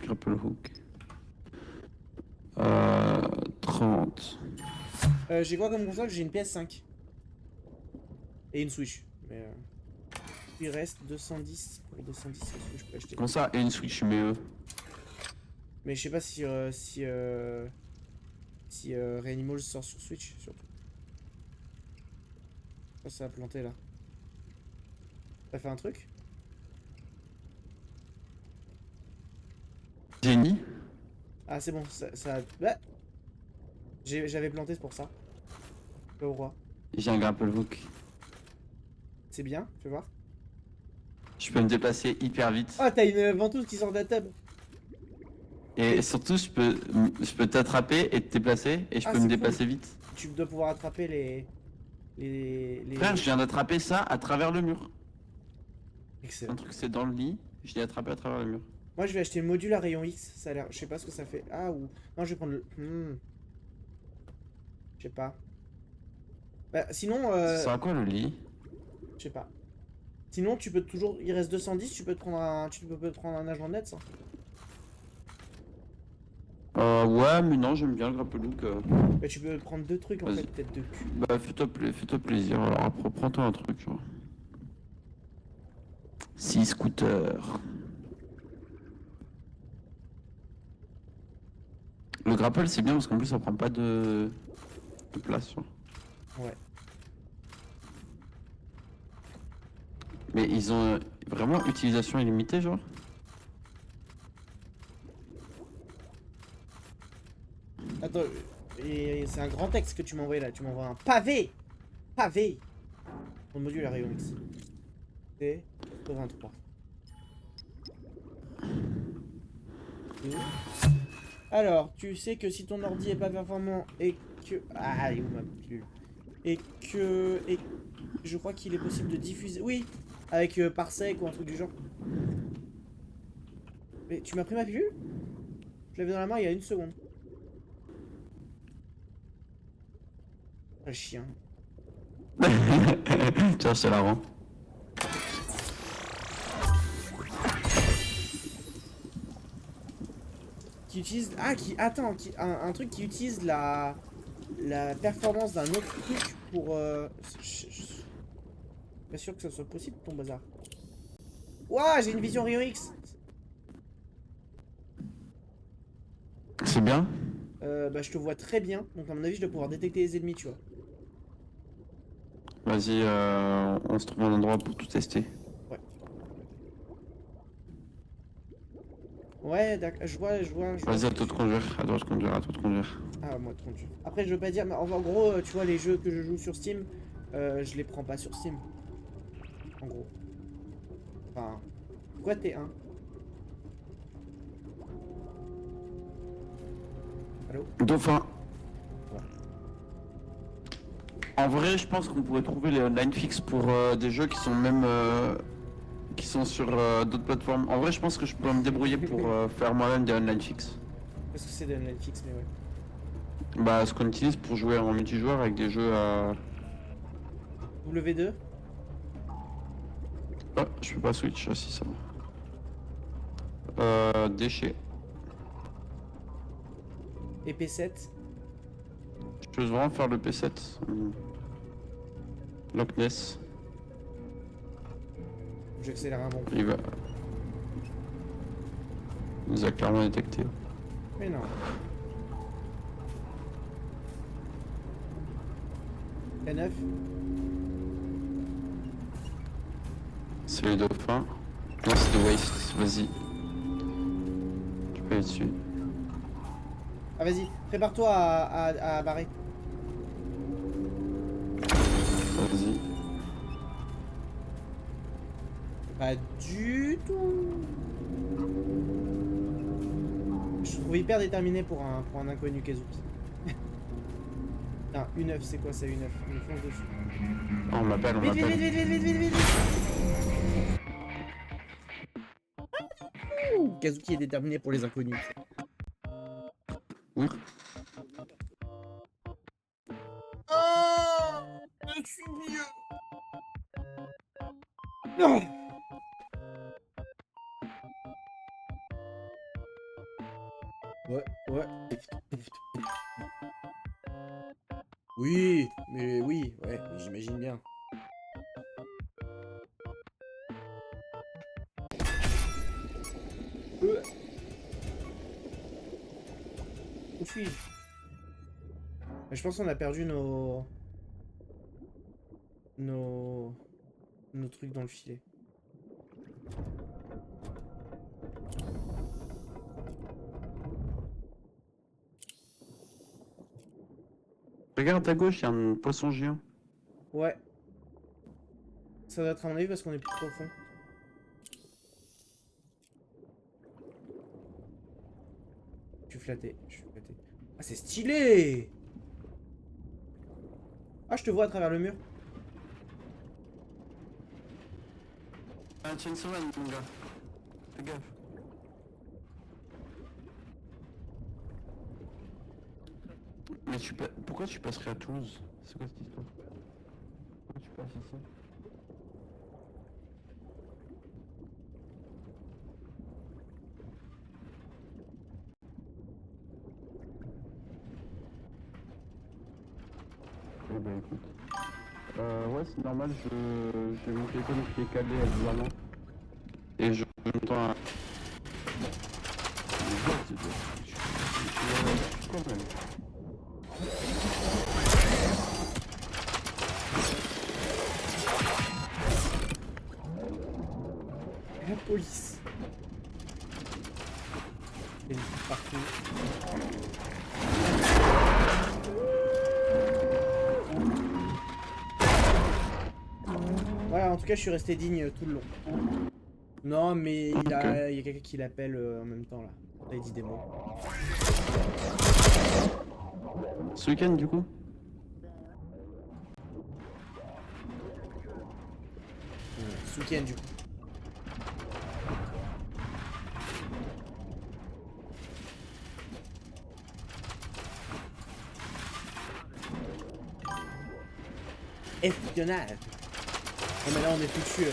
grapple hook. 30. J'ai quoi comme console? J'ai une PS5. Et une Switch. Mais il reste 210. Pour 210, c'est ce que je peux acheter. Comment ça? Et une Switch, mais Mais je sais pas si Reanimals sort sur Switch, surtout. Oh, ça a planté là. T'as fait un truc? Jenny? Ah, c'est bon, ça a... Bah j'avais planté, c'est pour ça. Pas au roi. J'ai un grapple hook. C'est bien, fais voir. Je peux me déplacer hyper vite. Oh, t'as une ventouse qui sort de la tub. Et surtout, je peux t'attraper et te déplacer. Et je Ah, peux c'est me cool. déplacer vite. Tu dois pouvoir attraper les... Frère, je viens d'attraper ça à travers le mur. Excellent. Un truc, c'est dans le lit. Je l'ai attrapé à travers le mur. Moi, je vais acheter le module à rayon X. Ça a l'air... Je sais pas ce que ça fait. Ah, ou... Non, je vais prendre le... Je sais pas. Bah, sinon... Ça sert à quoi le lit? Je sais pas. Sinon, tu peux toujours... Il reste 210, tu peux te prendre un... Tu peux te prendre un agent net, ça. Ouais, mais non, j'aime bien le grapple hook. Bah, tu peux prendre deux trucs, en Vas-y. fait, peut-être deux cul. Bah, fais-toi plaisir. Alors, après, prends-toi un truc, genre. 6 scooters. Le grapple, c'est bien parce qu'en plus, ça prend pas de place, genre. Ouais. Mais ils ont vraiment utilisation illimitée, genre? Attends, et c'est un grand texte que tu m'as envoyé là. Tu m'envoies un pavé. Pavé. Ton module à rayon X. C'est 83. Alors, tu sais que si ton ordi est pas performant et que... Ah, il est où ma pilule? Et que... Et je crois qu'il est possible de diffuser... Oui, avec Parsec ou un truc du genre. Mais tu m'as pris ma pilule? Je l'avais dans la main il y a une seconde. Ah, chien. Tiens, c'est la rend. Qui utilise... Ah, qui... Attends, qui... un truc qui utilise la performance d'un autre truc pour... Je suis pas sûr que ça soit possible, ton bazar. Ouah, j'ai une vision Rayon X. C'est bien? Bah, je te vois très bien. Donc, à mon avis, je dois pouvoir détecter les ennemis, tu vois. Vas-y, on se trouve un endroit pour tout tester. Ouais, d'accord. Je vois. Vas-y, à toi de conduire, à toi de conduire, à toi de conduire. Ah, moi, 30 jours. Après, je veux pas dire, mais en gros, tu vois, les jeux que je joue sur Steam, je les prends pas sur Steam. En gros. Enfin, quoi T1? Allô? Dauphin. Ouais. En vrai, je pense qu'on pourrait trouver les online fix pour des jeux qui sont même qui sont sur d'autres plateformes. En vrai, je pense que je peux me débrouiller pour faire moi-même des online fix. Parce que c'est de Netflix, mais ouais. Bah, ce qu'on utilise pour jouer en multijoueur avec des jeux à... W2? Oh, je peux pas switch, si ça va. Déchets. Et P7? Je veux vraiment faire le P7. Loch Ness. J'accélère un bon. Il va... Il nous a clairement détecté. Mais non. P9? C'est les dauphins. Non, c'est The Waste. Vas-y. Tu peux aller dessus. Ah, vas-y, prépare-toi à barrer. Vas-y. Pas du tout. Je te trouve hyper déterminé pour un inconnu Kazuki. Putain, U9, c'est quoi ça, U9? On me fonce dessus. Oh, on m'appelle, on Vite, vite, m'appelle. vite, vite, vite, vite, vite, vite. Ouh, Kazuki est déterminé pour les inconnus. Oui. Oh, je suis vieux. Non. Ouais. Oui, mais oui, ouais, j'imagine bien. Où suis-je? Je pense qu'on a perdu nos trucs dans le filet. Regarde à gauche, il y a un poisson géant. Ouais. Ça doit être à mon avis parce qu'on est plus profond. Je suis flatté. Ah, c'est stylé! Ah, je te vois à travers le mur. Ah, Chainsaw Man, mon gars. Fais gaffe. Mais pourquoi tu passerais à Toulouse? C'est quoi cette histoire? Pourquoi tu passes ici? Eh ben écoute. Ouais, c'est normal, j'ai mon téléphone qui est calé évidemment. Et je m'entends un... Quand même. La police. Il y a une petite partout. Ouais, en tout cas, je suis resté digne tout le long. Non, mais il y a quelqu'un qui l'appelle en même temps là. Là, il dit des mots. Ce week-end, du coup? Ce week-end, du coup. Espionnage. Non, mais là, on est foutu.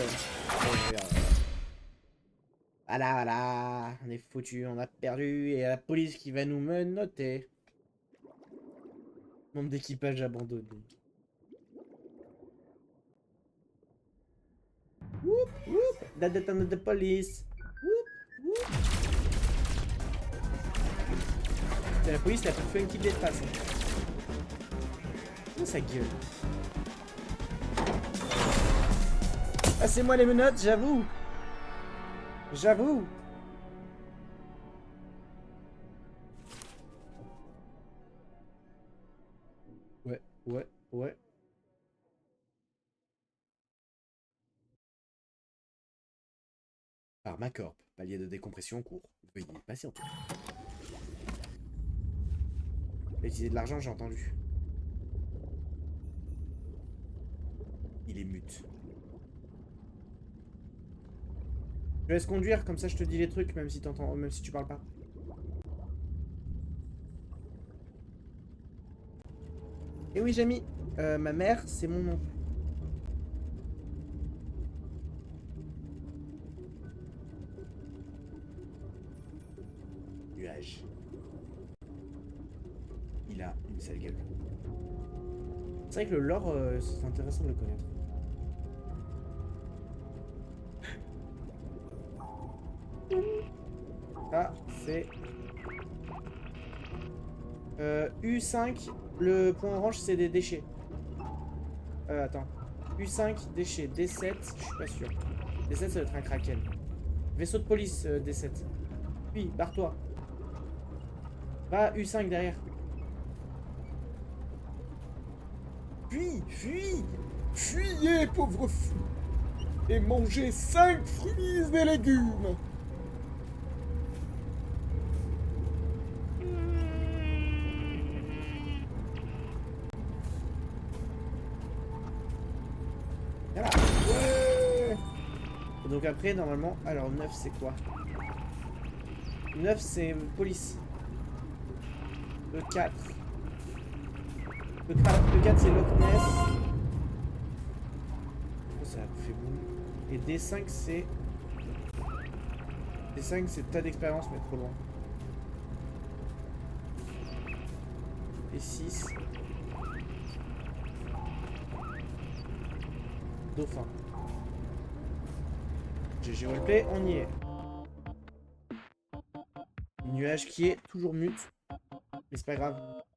Voilà, voilà. On est foutu, on a perdu. Et la police qui va nous menotter. Membre d'équipage abandonné. Whoop, whoop. That attended the police. Whoop, whoop. C'est la police la plus funky de l'espace. Oh, sa gueule. Ah, c'est moi les menottes, j'avoue. J'avoue. Ouais. Pharmacorp, palier de décompression en cours. Veuillez patienter. Utiliser de l'argent, j'ai entendu. Il est mute. Je laisse conduire, comme ça je te dis les trucs, même si t'entends, même si tu parles pas. Et oui, Jamie, ma mère, c'est mon nom. Nuage. Il a une sale gueule. C'est vrai que le lore, c'est intéressant de le connaître. Ça, c'est... U5, le point orange, c'est des déchets. Attends. U5, déchets. D7, je suis pas sûr. D7, ça doit être un kraken. Vaisseau de police, D7. Puis, barre-toi. Va, U5 derrière. Fuyez, pauvre fou. Et mangez 5 fruits et légumes. Voilà. Ouais. Et donc après, normalement... Alors, 9, c'est quoi? 9, c'est police. Le 4. Le 4, c'est Loch Ness. Oh, ça a fait boum. Et D5, c'est... D5, c'est tas d'expérience, mais trop loin. Et 6... Dauphin. GG roleplay, on y est. Nuage qui est toujours mute. Mais c'est pas grave.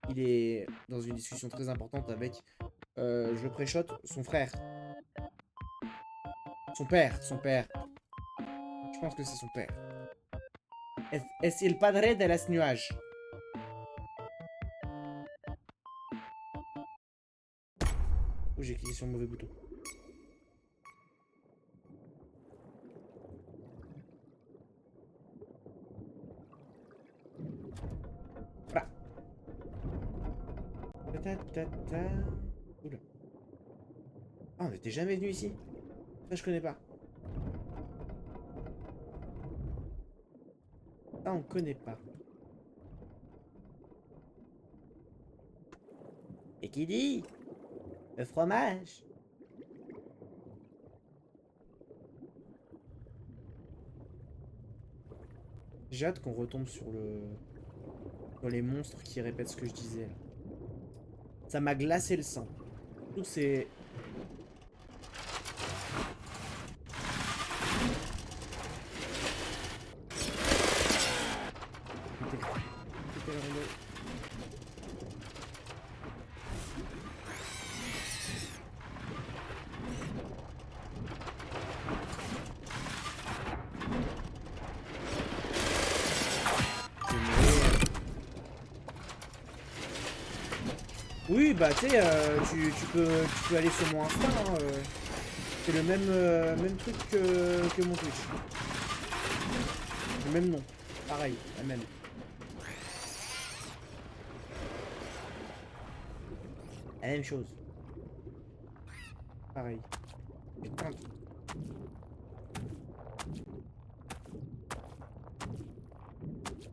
Il est dans une discussion très importante avec, je pré-shot, son frère. Son père. Je pense que c'est son père. Es el padre de las nuages. Oh, j'ai cliqué sur le mauvais bouton. Voilà. Oula. Ah, on n'était jamais venu ici. Ça, je connais pas. Ça, on connaît pas. Et qui dit le fromage. J'ai hâte qu'on retombe sur les monstres qui répètent ce que je disais là. Ça m'a glacé le sang. Tout c'est... Oui, bah tu sais, tu peux aller sur mon Insta. Hein, C'est le même truc que mon Twitch. Le même nom. Pareil, la même. La même chose. Pareil. Putain.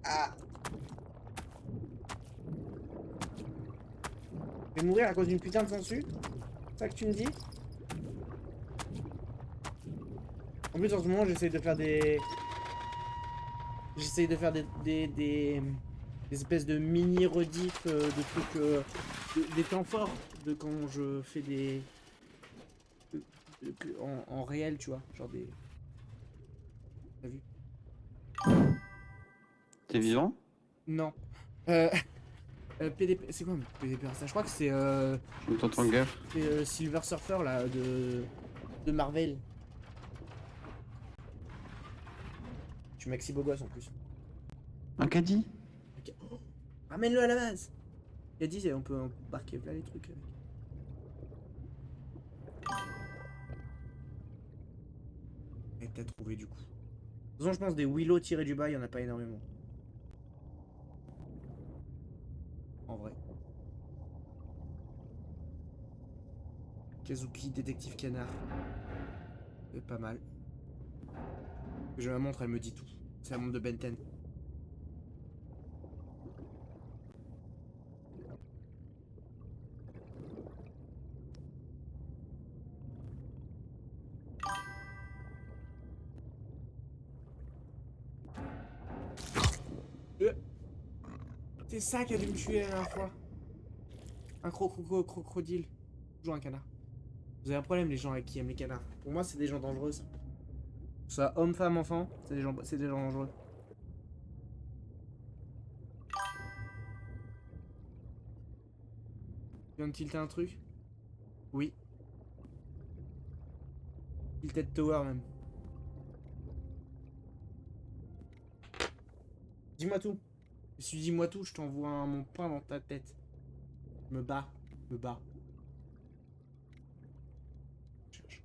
Ah! Je vais mourir à cause d'une putain de sangsue? C'est ça que tu me dis? En plus, en ce moment, j'essaye de faire des... J'essaye de faire des espèces de mini rediff de trucs... des temps forts de quand je fais des... en réel, tu vois. Genre des... T'as vu? T'es vivant? Non. PDP... C'est quoi PDP ça? Je crois que c'est... Je t'entends guère. c'est Silver Surfer, là, de Marvel. Je suis maxi beau gosse, en plus. Un caddie? Ok. Oh, ramène-le à la base. Il a dit, on peut embarquer plein les trucs avec. Et t'as trouvé du coup. De toute façon, je pense des Willow tirés du bas, il y en a pas énormément. En vrai. Kazuki, détective canard. C'est pas mal. Je la montre, elle me dit tout. C'est la montre de Ben 10. C'est ça qui a dû me tuer la dernière fois. Un crocodile. Toujours un canard. Vous avez un problème, les gens qui aiment les canards. Pour moi, c'est des gens dangereux, ça. Que ce soit homme, femme, enfant, c'est des gens dangereux. Tu viens de tilter un truc? Oui. Tilted Tower, même. Dis-moi tout. Si tu dis-moi tout, je t'envoie mon pain dans ta tête. Me bats. Me bats. Cherche.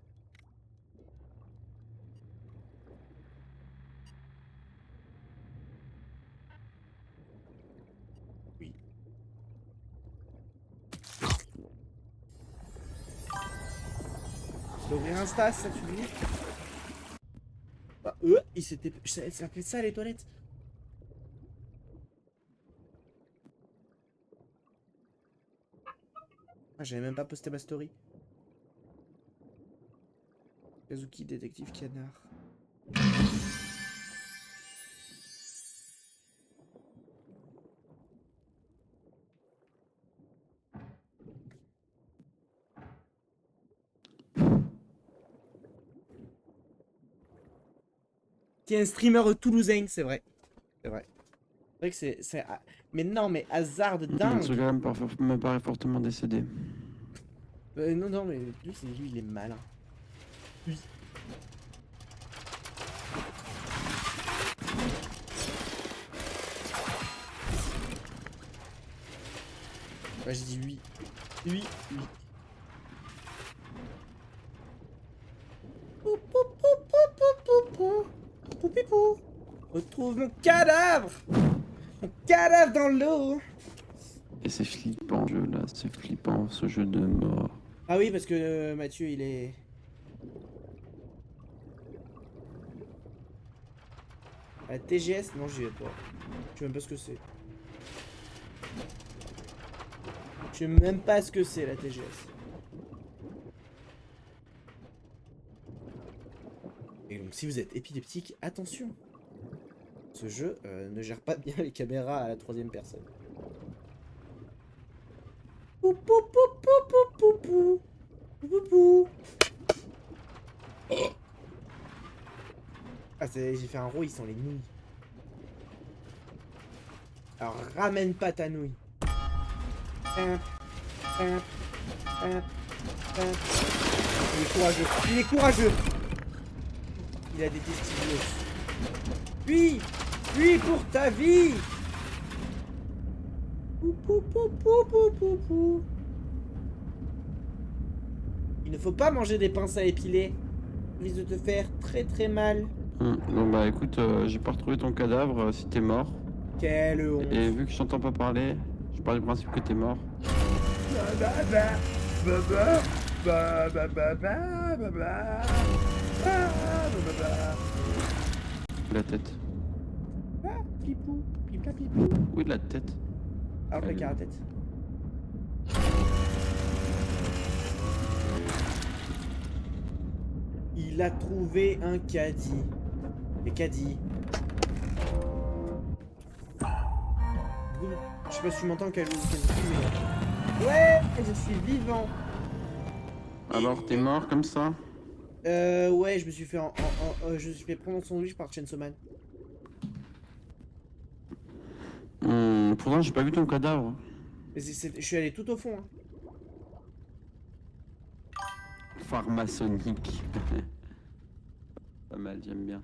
Oui. D'ouvrir un stas, ça tu dis? Bah, il s'était... Ça fait ça, les toilettes. Ah, j'avais même pas posté ma story. Kazuki, détective canard. Qui est un streamer toulousain, c'est vrai. C'est vrai. C'est vrai que c'est... Mais non, mais hasard de Ce dingue. gars me paraît fortement décédé. Non, mais lui, il est malin. Lui. Ouais, j'ai dit lui. Lui. Pou, pou, pou, pou, pou, pou, pou. Poupipou. Retrouve mon cadavre. Mon cadavre dans l'eau. Et c'est flippant ce jeu là, c'est flippant ce jeu de mort. Ah oui, parce que Mathieu, il est... La TGS? Non, j'y vais pas. Je sais même pas ce que c'est. Je sais même pas ce que c'est, la TGS. Et donc, si vous êtes épileptique, attention. Ce jeu ne gère pas bien les caméras à la troisième personne. Pou, pou, pou, pou, pou, pou, pou. Pou, pou, pou. Ah, j'ai fait un roux, ils sont les nouilles. Alors, ramène pas ta nouille. Il est courageux. Il est courageux. Il a des testicules. Puis, pour ta vie. Pou, pou, pou, pou, pou, pou, pou. Il ne faut pas manger des pinces à épiler. Il risque de te faire très très mal. Bon bah écoute, j'ai pas retrouvé ton cadavre si t'es mort. Quelle honte. Et vu que je t'entends pas parler, je pars du principe que t'es mort. La tête. Ah, pipou, pipla pipou. Oui, de la tête. Alors Elle le est- à la tête. Il a trouvé un caddie. Et caddie. Boum. Je sais pas si tu m'entends, Kazu, mais... Ouais, je suis vivant. Alors, t'es mort comme ça? Ouais, je me suis fait je me suis fait prendre en sandwich par Chainsaw Man. Pourtant, j'ai pas vu ton cadavre. Mais je suis allé tout au fond. Hein. Pharmaçonnique. Pas mal, j'aime bien.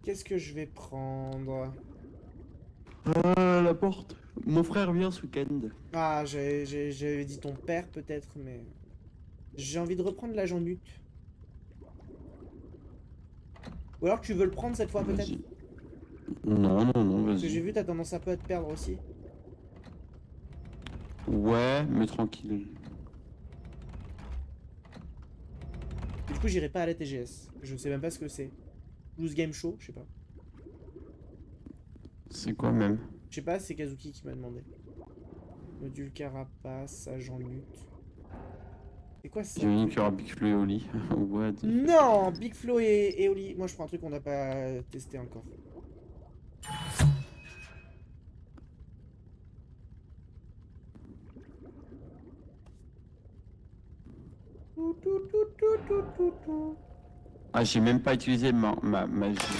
Qu'est-ce que je vais prendre? Ah, la porte. Mon frère vient ce week-end. Ah, j'avais dit ton père peut-être, mais... J'ai envie de reprendre l'agent Nut. Ou alors tu veux le prendre cette fois peut-être? Vas-y. Non, non, non, Parce que j'ai vas-y. vu, t'as tendance un peu à te perdre aussi. Ouais, mais tranquille. Et du coup, j'irai pas à la TGS. Je sais même pas ce que c'est. Loose Game Show, je sais pas. C'est quoi même? Je sais pas, c'est Kazuki qui m'a demandé. Module carapace, agent Nut. C'est quoi ça? J'imagine qu'il y aura Big Flo et Oli. Ouais, Non, Big Flo et Oli. Moi, je prends un truc qu'on n'a pas testé encore. Ah, j'ai même pas utilisé ma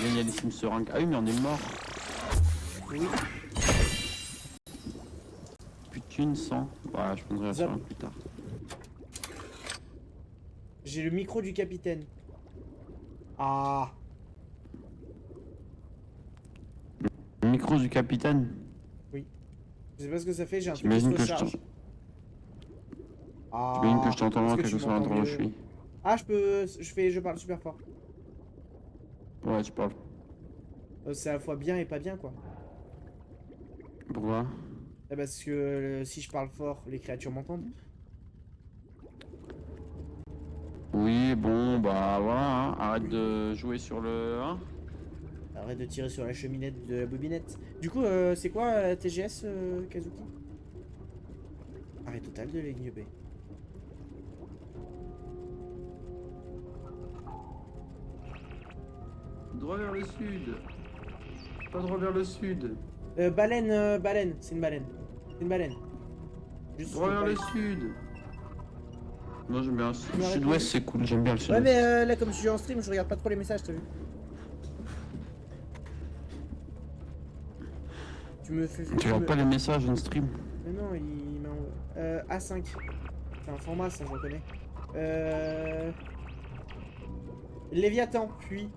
génialissime seringue. Ah oui, mais on est mort. Oui. Plus de thunes, 100. Voilà, je prendrai la Zap. seringue plus tard. J'ai le micro du capitaine. Ah. Le micro du capitaine. Je sais pas ce que ça fait, j'ai un truc qui J'imagine se que je recharge. t'entends. Ah. J'imagine que je t'entends Est-ce loin, que quel tu que soit m'entends l'endroit où je mieux suis. Ah, je parle super fort. Ouais, tu parles. C'est à la fois bien et pas bien, quoi. Pourquoi? Ah, parce que si je parle fort, les créatures m'entendent. Oui, bon, bah voilà, hein. Arrête de jouer sur le... Hein. Arrête de tirer sur la cheminette de la bobinette. Du coup, c'est quoi TGS, Kazuki? Arrêt total de ligne B. Droit vers le sud. Pas droit vers le sud. Baleine, c'est une baleine. C'est une baleine. Juste Droit vers baleine. le sud. Moi j'aime bien. m'as Sud-ouest répondu. c'est cool, j'aime bien le Ouais, sud-ouest. mais là, comme je suis en stream, je regarde pas trop les messages, t'as vu? Tu me fais. Tu regardes pas les messages en stream? Mais non, il m'a. A5. C'est un format, ça, je reconnais. Léviathan, puis.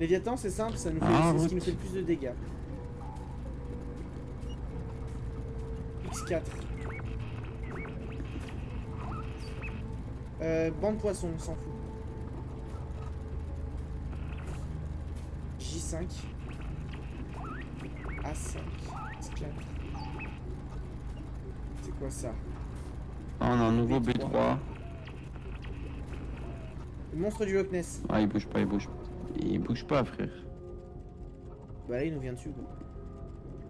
Léviathan, c'est simple, ça nous fait. Ah, C'est ce oui. qui nous fait le plus de dégâts. X4. Bande poisson, on s'en fout. J5. A5. X4. C'est quoi ça? Ah, on a un nouveau B3. B3. Le monstre du Loch Ness. Ah, il bouge pas, il bouge pas. Il bouge pas, frère. Bah là, il nous vient dessus, quoi.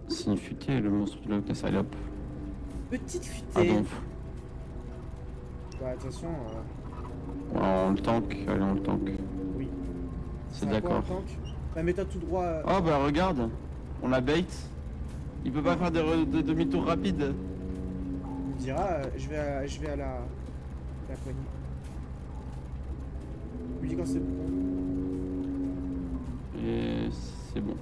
C'est une futée, le monstre de Loch Ness. Allez hop. Petite Ah, futée. donc. Bah attention, On le tank, allez, on le tank. oui. C'est à quoi, d'accord. un tank Bah mets-toi tout droit. Oh, bah regarde. On la bait. Il peut pas faire des demi-tours rapides. Il me dira, je vais à la poignée. Je lui dis quand c'est bon. Et c'est bon.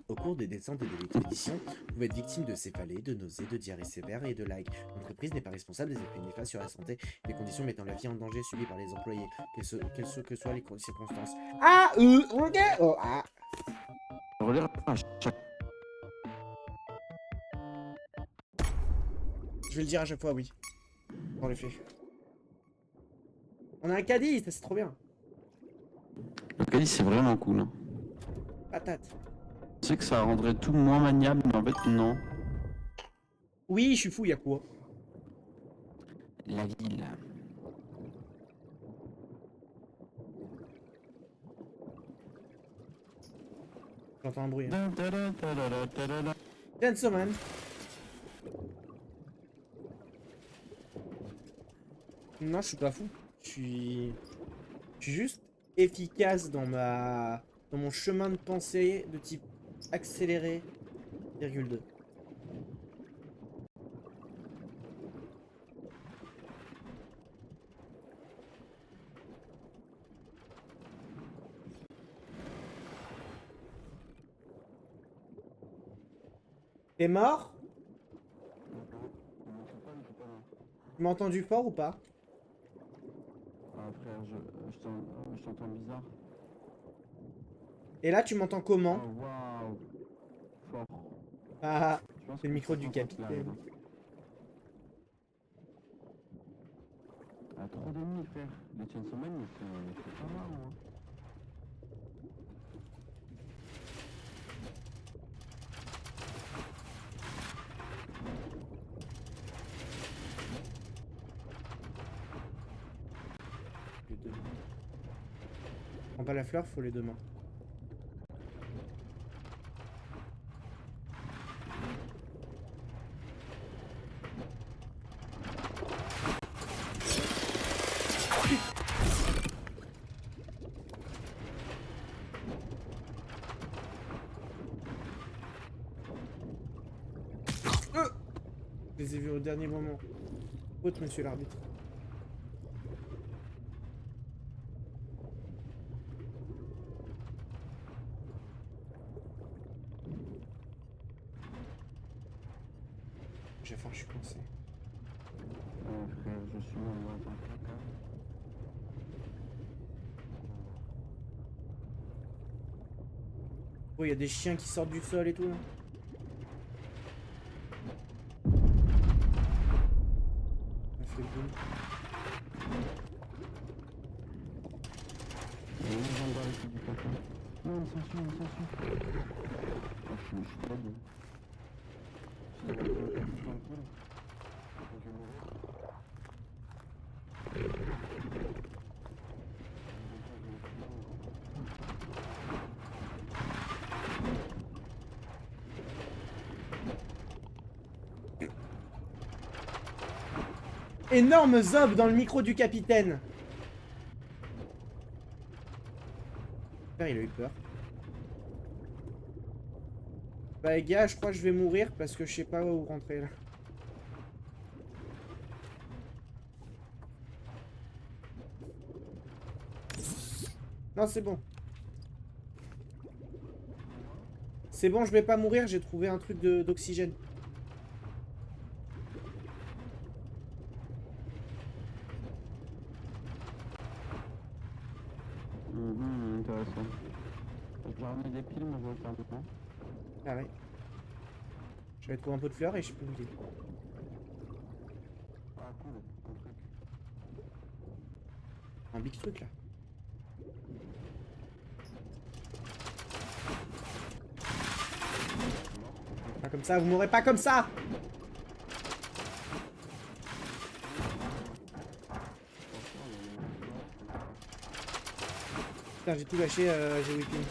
Au cours des descentes et de l'expédition, vous pouvez être victime de céphalées, de nausées, de diarrhées sévères et de lag. L'entreprise n'est pas responsable des effets néfastes sur la santé, des conditions mettant la vie en danger subies par les employés, quelles que soient les circonstances. Ah, ok. Oh, ah. Relire à chaque vais le dire à chaque fois, oui. Dans les faits. On a un caddie, ça c'est trop bien. Le caddie, c'est vraiment cool. Hein. Patate. Tu sais que ça rendrait tout moins maniable, mais en fait, non. Oui, je suis fou, y'a quoi? La ville. J'entends un bruit. Hein. Da-da-da-da-da-da-da. Gentleman. Non, je suis pas fou. Je suis juste efficace dans dans mon chemin de pensée de type accéléré, virgule 2. T'es mort? Tu m'as entendu fort ou pas? Ah, frère, je t'entends bizarre. Et là, tu m'entends comment? Oh, waouh. Fort. Ah, Je pense c'est le que micro ça du sent quand il arrive, capitaine. hein. Ah, trop d'ennemis, frère. Les Chainsaw Man, c'est pas marrant, hein. Les deux mains. Prends pas la fleur, faut les deux mains. Je les ai vus au dernier moment. Faute, monsieur l'arbitre. J'ai faim, je suis coincé. Frère, je suis dans un placard. Oh, il y a des chiens qui sortent du sol et tout là. On a fait le boom. Il y a une gendarme qui dit caca. Non, il s'en suit, il s'en suit. Oh, je suis dead. Si il y a un peu tranquille, je vais mourir. Énorme zob dans le micro du capitaine. Putain, il a eu peur. Bah les gars, je crois que je vais mourir parce que je sais pas où rentrer là. Non, c'est bon. C'est bon, je vais pas mourir, j'ai trouvé un truc d'oxygène. Intéressant. Je vais ramener des piles, mais je vais faire du temps. Ah ouais. Je vais trouver un peu de fleurs et je peux vous dire. Ah, cool, un truc. Un big truc là. Pas comme ça, vous m'aurez pas comme ça! Putain, j'ai tout lâché, j'ai whipping.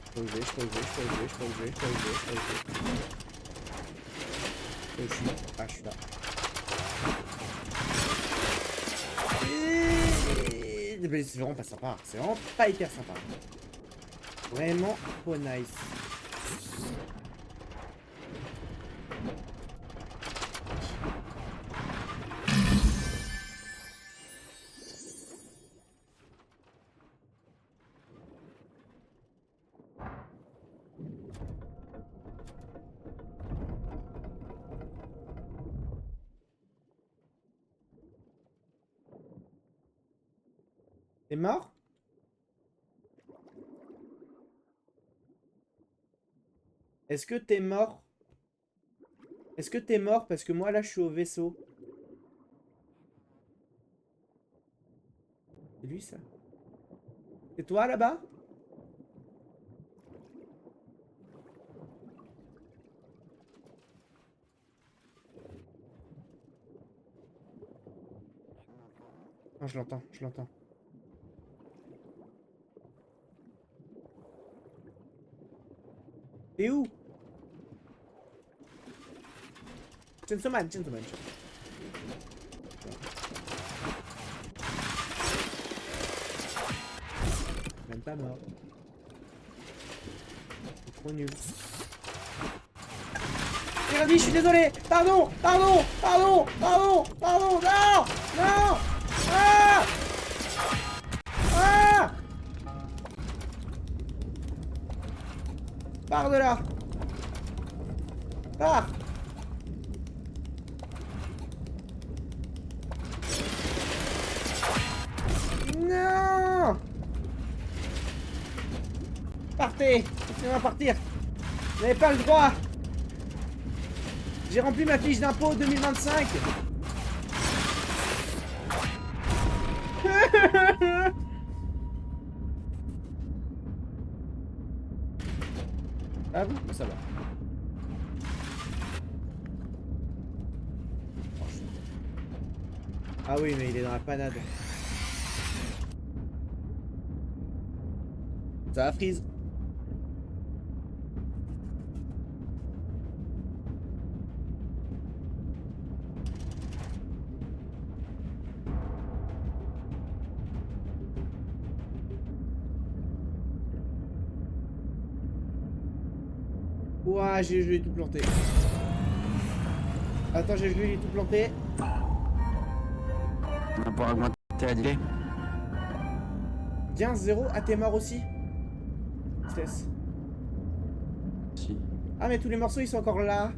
Je peux ouvrir, je peux ouvrir, je peux ouvrir, je peux ouvrir, je peux ouvrir, je peux ouvrir. Je suis. Ah, je suis là. Mais c'est vraiment pas sympa. C'est vraiment pas hyper sympa. Vraiment pas nice. T'es mort? Est-ce que t'es mort? Est-ce que t'es mort? Parce que moi, là, je suis au vaisseau. C'est lui, ça? C'est toi, là-bas? Non, je l'entends, je l'entends. T'es où? Chainsaw Man. Même pas mort. C'est trop nul. Regardez, je suis désolé. Pardon. Non. Ah. Ah. Pars de là. Pars. Non. Partez. Laissez-moi partir. Vous n'avez pas le droit. J'ai rempli ma fiche d'impôt 2025. Ah bon? Ça va. Ah oui, mais il est dans la panade. Ça va, Freeze? Ouah, je l'ai tout planté. Attends, je l'ai tout planté. On va pouvoir augmenter la delay. Bien, 0. Ah, t'es mort aussi? Tristesse. Si. Ah, mais tous les morceaux, ils sont encore là.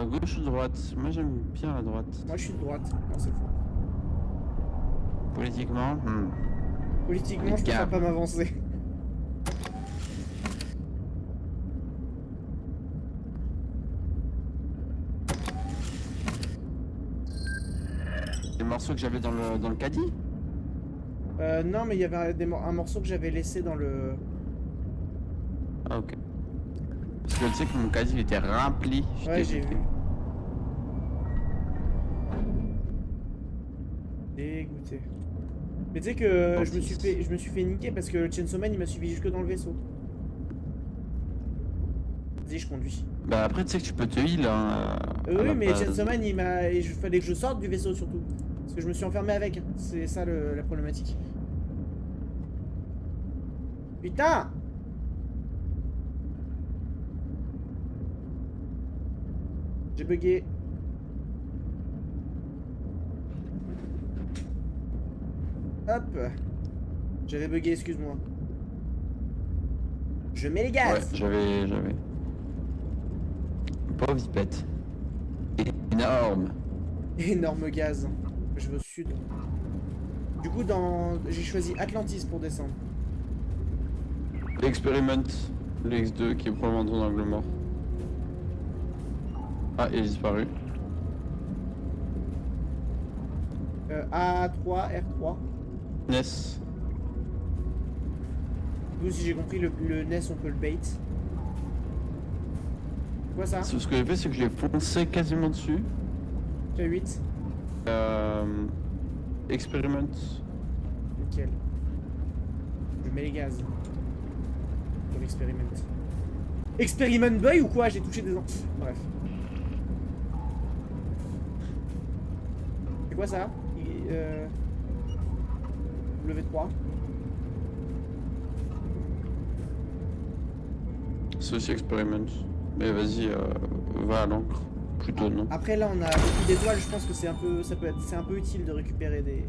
Gauche ou droite? Moi j'aime bien la droite. Moi, je suis de droite. Non, c'est faux. Politiquement, Politiquement, je Gab. préfère pas m'avancer. Les morceaux que j'avais dans le caddie? Non, mais il y avait un morceau que j'avais laissé dans le... Ah ok. Parce que tu sais que mon caddie il était rempli. Ouais, j'ai vu. Dégoûté. Mais tu sais que je me suis fait niquer parce que le Chainsaw Man, il m'a suivi jusque dans le vaisseau. Vas-y, je conduis. Bah après tu sais que tu peux te heal hein, à Oui, la mais base. Chainsaw Man, il fallait que je sorte du vaisseau surtout. Parce que je me suis enfermé avec. C'est ça la problématique. Putain! J'ai bugué. Hop. J'avais bugué, excuse-moi. Je mets les Ouais, gaz. j'avais. Pauvre vipette. Énorme. Énorme gaz. Je vais au sud. Du coup, j'ai choisi Atlantis pour descendre. L'experiment, le X2 qui est probablement dans l'angle mort. Ah, il est disparu. A3, R3. Ness. Du coup, si j'ai compris, le NES, on peut le bait. Quoi ça? Ce que j'ai fait, c'est que j'ai foncé quasiment dessus. J'ai 8. Experiment. Nickel. Je mets les gaz. Pour l'expériment. Experiment boy ou quoi? J'ai touché des enfants. Bref. C'est quoi ça? W3. C'est aussi experiment. Mais vas-y, va à l'encre. Plutôt non. Après là on a beaucoup d'étoiles, je pense que c'est un peu utile de récupérer des...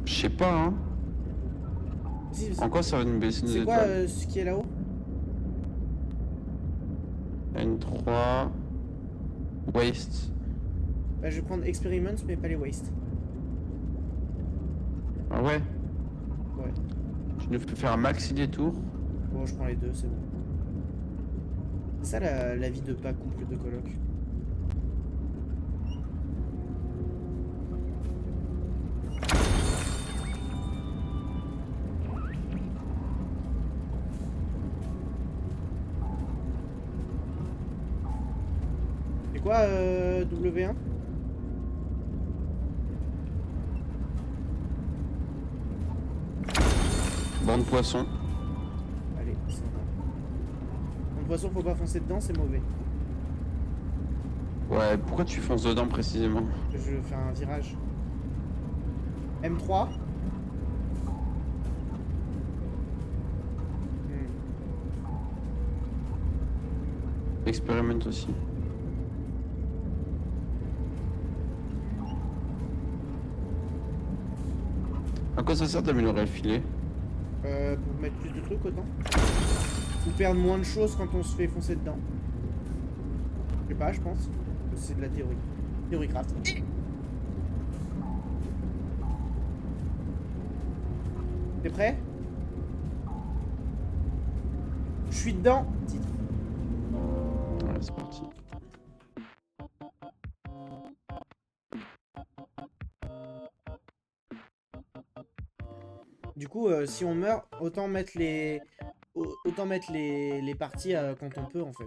Je sais pas, hein. Si, En quoi ça va nous baisser nos c'est quoi étoiles? ce qui est là-haut? N3. Waste. Bah, je vais prendre experiments mais pas les waste. Ah ouais? Ouais. nous fais faire un maxi détour. Bon, je prends les deux, c'est bon. C'est ça la vie de pas couple de coloc. C'est quoi W1? Bande poisson. Allez, c'est bon. De toute façon, faut pas foncer dedans, c'est mauvais. Ouais, pourquoi tu fonces dedans précisément? Je fais un virage. M3. Expérimente aussi. À quoi ça sert d'améliorer le filet? Pour mettre plus de trucs autant. Ou perdre moins de choses quand on se fait foncer dedans. Je sais pas, je pense. C'est de la théorie. Théorie craft. T'es prêt? Je suis dedans. Titre. Ouais, c'est parti. Du coup, si on meurt, autant mettre les... Autant mettre les parties quand on peut en fait.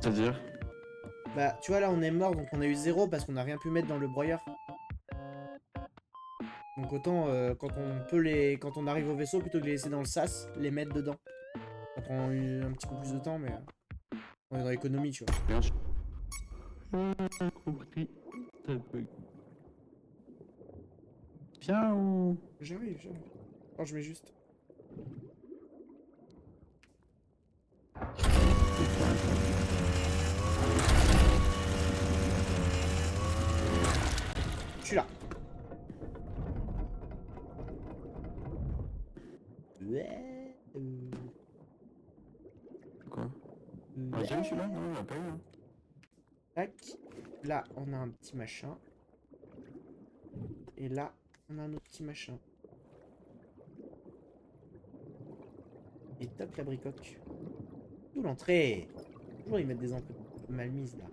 C'est-à-dire? Bah, tu vois, là, on est mort, donc on a eu 0 parce qu'on n'a rien pu mettre dans le broyeur. Donc autant, quand on arrive au vaisseau, plutôt que de les laisser dans le sas, les mettre dedans. Ça prend un petit peu plus de temps, mais on est dans l'économie, tu vois. Bien sûr. Compris. Bien ou... J'arrive, j'arrive. Oh, je mets juste. Je suis là. Ouais. Quoi? Ah, j'ai eu celui-là? Non, on l'a pas eu. Hein. Tac. Là, on a un petit machin. Et là, on a un autre petit machin. Et toc la bricoque. D'où l'entrée. Toujours ils mettent des entrées mal mises là.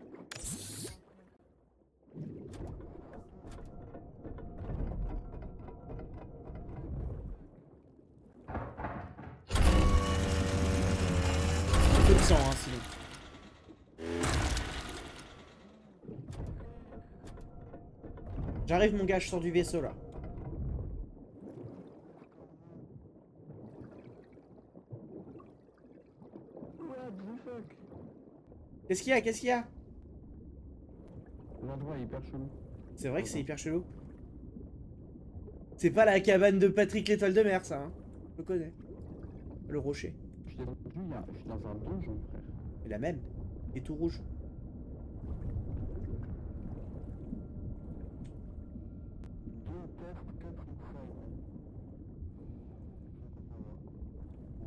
Un peu de sang, hein, sinon. J'arrive, mon gars, je sors du vaisseau là. Qu'est-ce qu'il y a? Qu'est-ce qu'il y a? L'endroit est hyper chelou. C'est vrai que c'est hyper chelou. C'est pas la cabane de Patrick l'étoile de mer, ça, hein. Je le connais. Le rocher. Je suis dans un donjon, frère. C'est la même. Et tout rouge.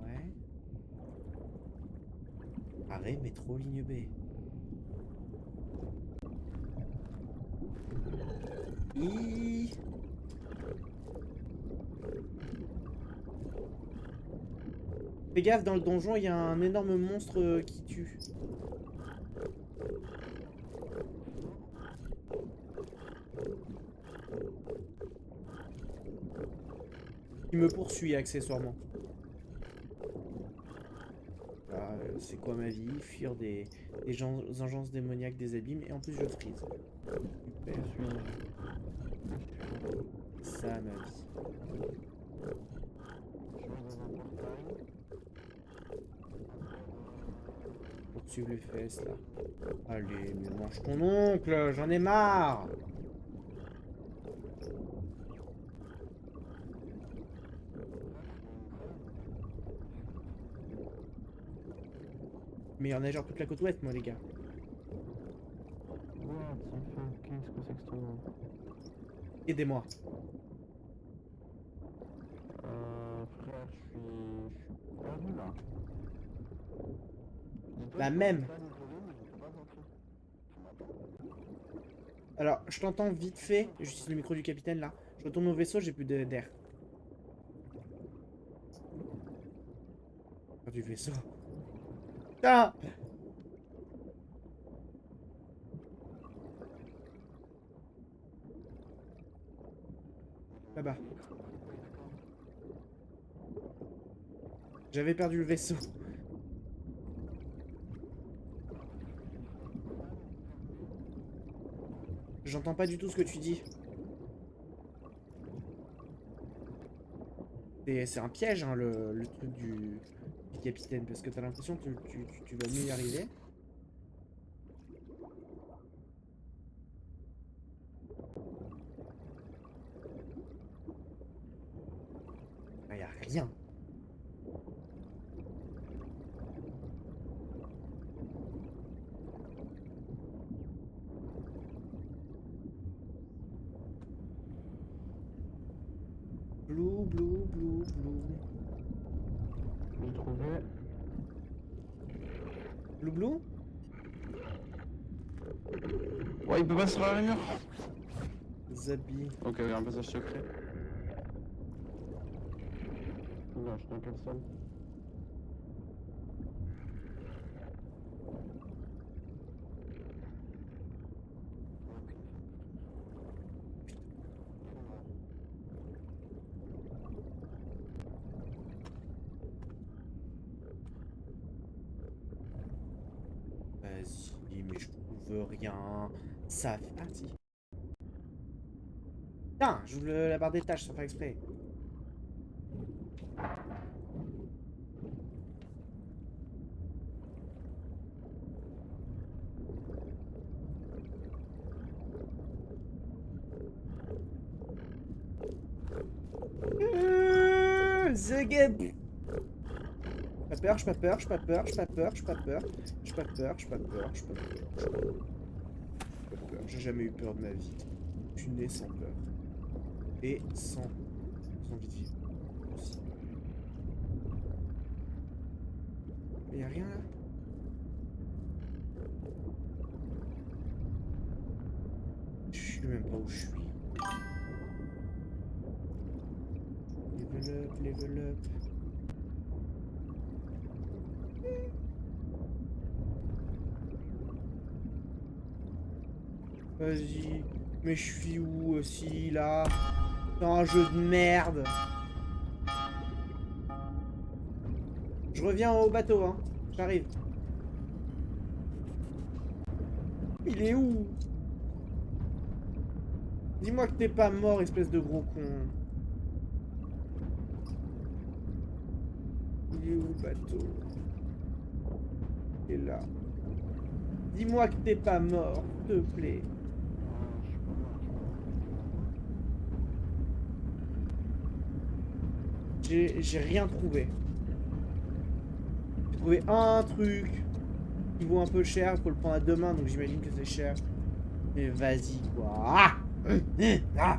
Ouais. Arrêt métro ligne B. Hi. Fais gaffe, dans le donjon, il y a un énorme monstre qui tue. Il me poursuit accessoirement. C'est quoi ma vie? Fuir des engences démoniaques des abîmes et en plus je frise. Super. Ça ma vie. Poursuivre les fesses là. Allez, mais mange ton oncle, j'en ai marre. Meilleur nageur toute la côte ouest, moi les gars. Qu'est-ce que c'est que ce nom? Aidez-moi. Frère, je suis perdu là. La même. Alors, je t'entends vite fait. J'utilise le micro du capitaine là. Je retourne au vaisseau, j'ai plus d'air. Du vaisseau. Ah! Là-bas. J'avais perdu le vaisseau. J'entends pas du tout ce que tu dis. C'est un piège, hein, le truc du capitaine, parce que t'as l'impression que tu vas mieux y arriver. Ah, y a rien. Blue, blue, blue, blue. J'ai trouvé. Blue, blue? Ouais, il peut pas se faire les murs. Zabi. Ok, il y a un passage secret. Non, je suis dans quel sol? Vas-y, mais je trouve rien. Ça fait... Ah, si. Putain, j'ouvre la barre des tâches sans faire exprès. The game. Pas peur, j'ai pas peur, j'ai pas peur, j'ai pas peur, j'ai pas peur, j'ai pas peur, j'ai pas peur, j'ai pas peur, j'ai pas peur. J'ai jamais eu peur de ma vie. Je suis né sans peur. Et sans envie de vivre aussi. Mais y a rien là. Je sais même pas où je suis. Level up, level up. Vas-y. Mais je suis où aussi là? C'est un jeu de merde. Je reviens au bateau, hein. J'arrive. Il est où? Dis-moi que t'es pas mort, espèce de gros con. Il est où le bateau? Il est là. Dis-moi que t'es pas mort, s'il te plaît. J'ai rien trouvé. J'ai trouvé un truc qui vaut un peu cher. Il faut le prendre à deux mains, donc j'imagine que c'est cher. Mais vas-y, quoi. Ah! Ah!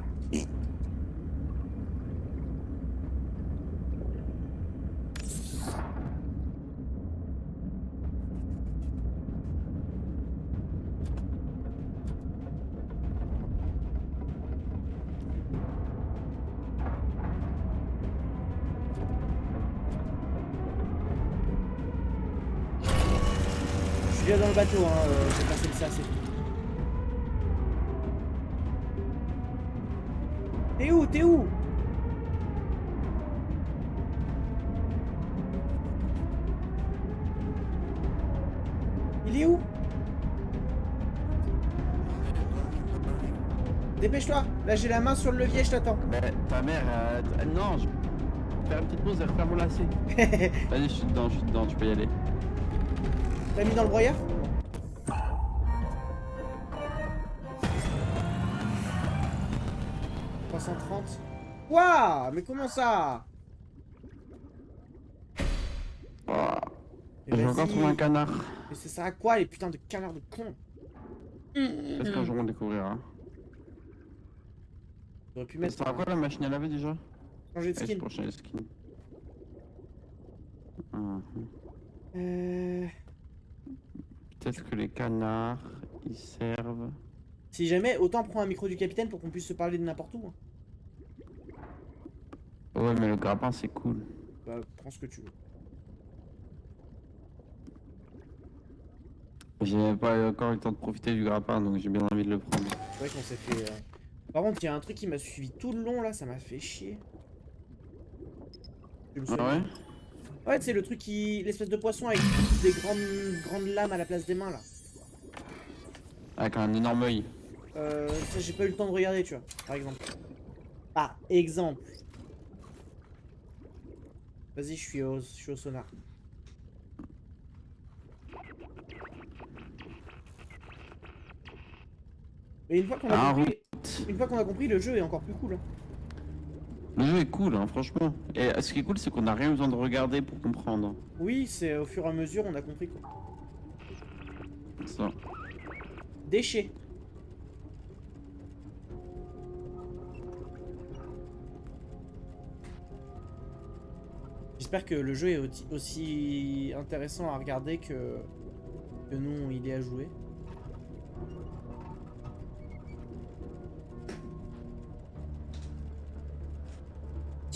Je suis déjà dans le bateau, hein. J'ai passé le ça, c'est tout. T'es où? T'es où? Il est où? Dépêche-toi. Là, j'ai la main sur le levier, je t'attends. Mais ta mère, non, je vais faire une petite pause et refaire mon lacet. Vas-y, je suis dedans, tu peux y aller. T'as mis dans le broyeur? « 330. Waouh! Mais comment ça? Oh. Mais J'ai encore trouvé un vas-y. canard. Mais ça sert à quoi les putains de canards de con? Est-ce qu'un jour on découvrira? J'aurais pu Ça mettre sert à quoi la machine à laver déjà? changer de C'est skin. pour changer de skin. Mhm. Euh... Peut-être que les canards, ils servent Si jamais, autant prends un micro du capitaine pour qu'on puisse se parler de n'importe où. Hein. Ouais, mais le grappin, c'est cool. Bah, prends ce que tu veux. J'ai pas encore eu le temps de profiter du grappin, donc j'ai bien envie de le prendre. C'est vrai qu'on s'est fait... Par contre, il y a un truc qui m'a suivi tout le long, là, ça m'a fait chier. Je me Ah souviens ouais? plus. Ouais, c'est le truc qui... L'espèce de poisson avec des grandes lames à la place des mains, là. Avec un énorme œil. Ça, j'ai pas eu le temps de regarder, tu vois, par exemple. Par exemple. Vas-y, je suis au sonar. Et une fois qu'on a Un compris... route. Une fois qu'on a compris, le jeu est encore plus cool. Hein. Le jeu est cool, hein, franchement. Et ce qui est cool, c'est qu'on n'a rien besoin de regarder pour comprendre. Oui, c'est au fur et à mesure, on a compris, quoi. Ça. Déchets. J'espère que le jeu est aussi intéressant à regarder que nous, il est à jouer.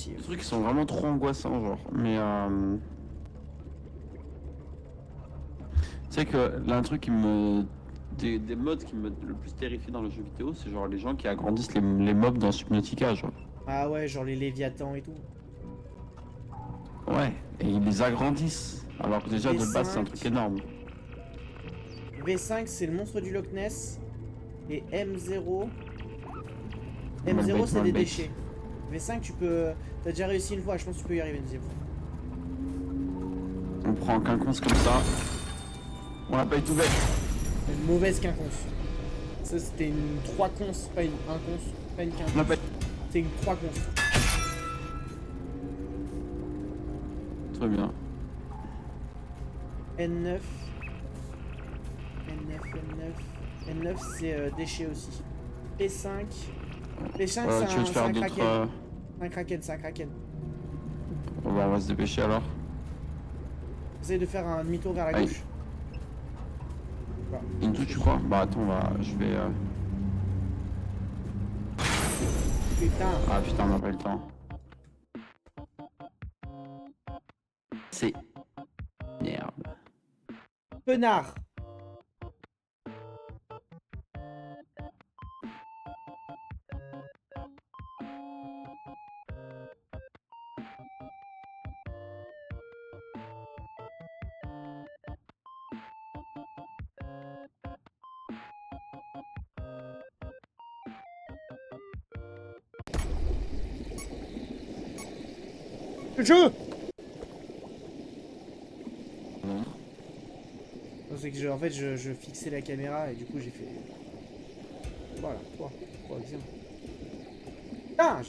Les trucs qui sont vraiment trop angoissants, genre. Mais tu sais que là, un truc qui me. Des modes qui me le plus terrifie dans le jeu vidéo, c'est genre les gens qui agrandissent les mobs dans Subnautica, genre. Ah ouais, genre les Léviathans et tout. Ouais, et ils les agrandissent. Alors que déjà, de base, c'est un V5. truc énorme. V5, c'est le monstre du Loch Ness. Et M0... Malbait, M0, c'est des Malbait. déchets. V5, tu peux... T'as déjà réussi une fois, je pense que tu peux y arriver une deuxième fois. On prend un quinconce comme ça. On l'a pas tout bête. Une mauvaise quinconce. Ça, c'était une 3 conce, pas une 1 conce, pas une On l'a quinconce. pas. C'est une 3 conce. Très bien. N9. N9, c'est déchets aussi. P5. P5, Ouais, tu veux te c'est faire un d'autres. kraken. C'est un kraken. On va se dépêcher alors. Essaye de faire un demi-tour vers la Aïe. gauche. Voilà. Into, tu crois? Bah attends, je vais. Putain. Ah putain, on n'a pas eu le temps. C'est. Merde. Penard. Le jeu. Non. Non, c'est que en fait, je fixais la caméra et du coup, j'ai fait... Voilà, toi, viens. Ah,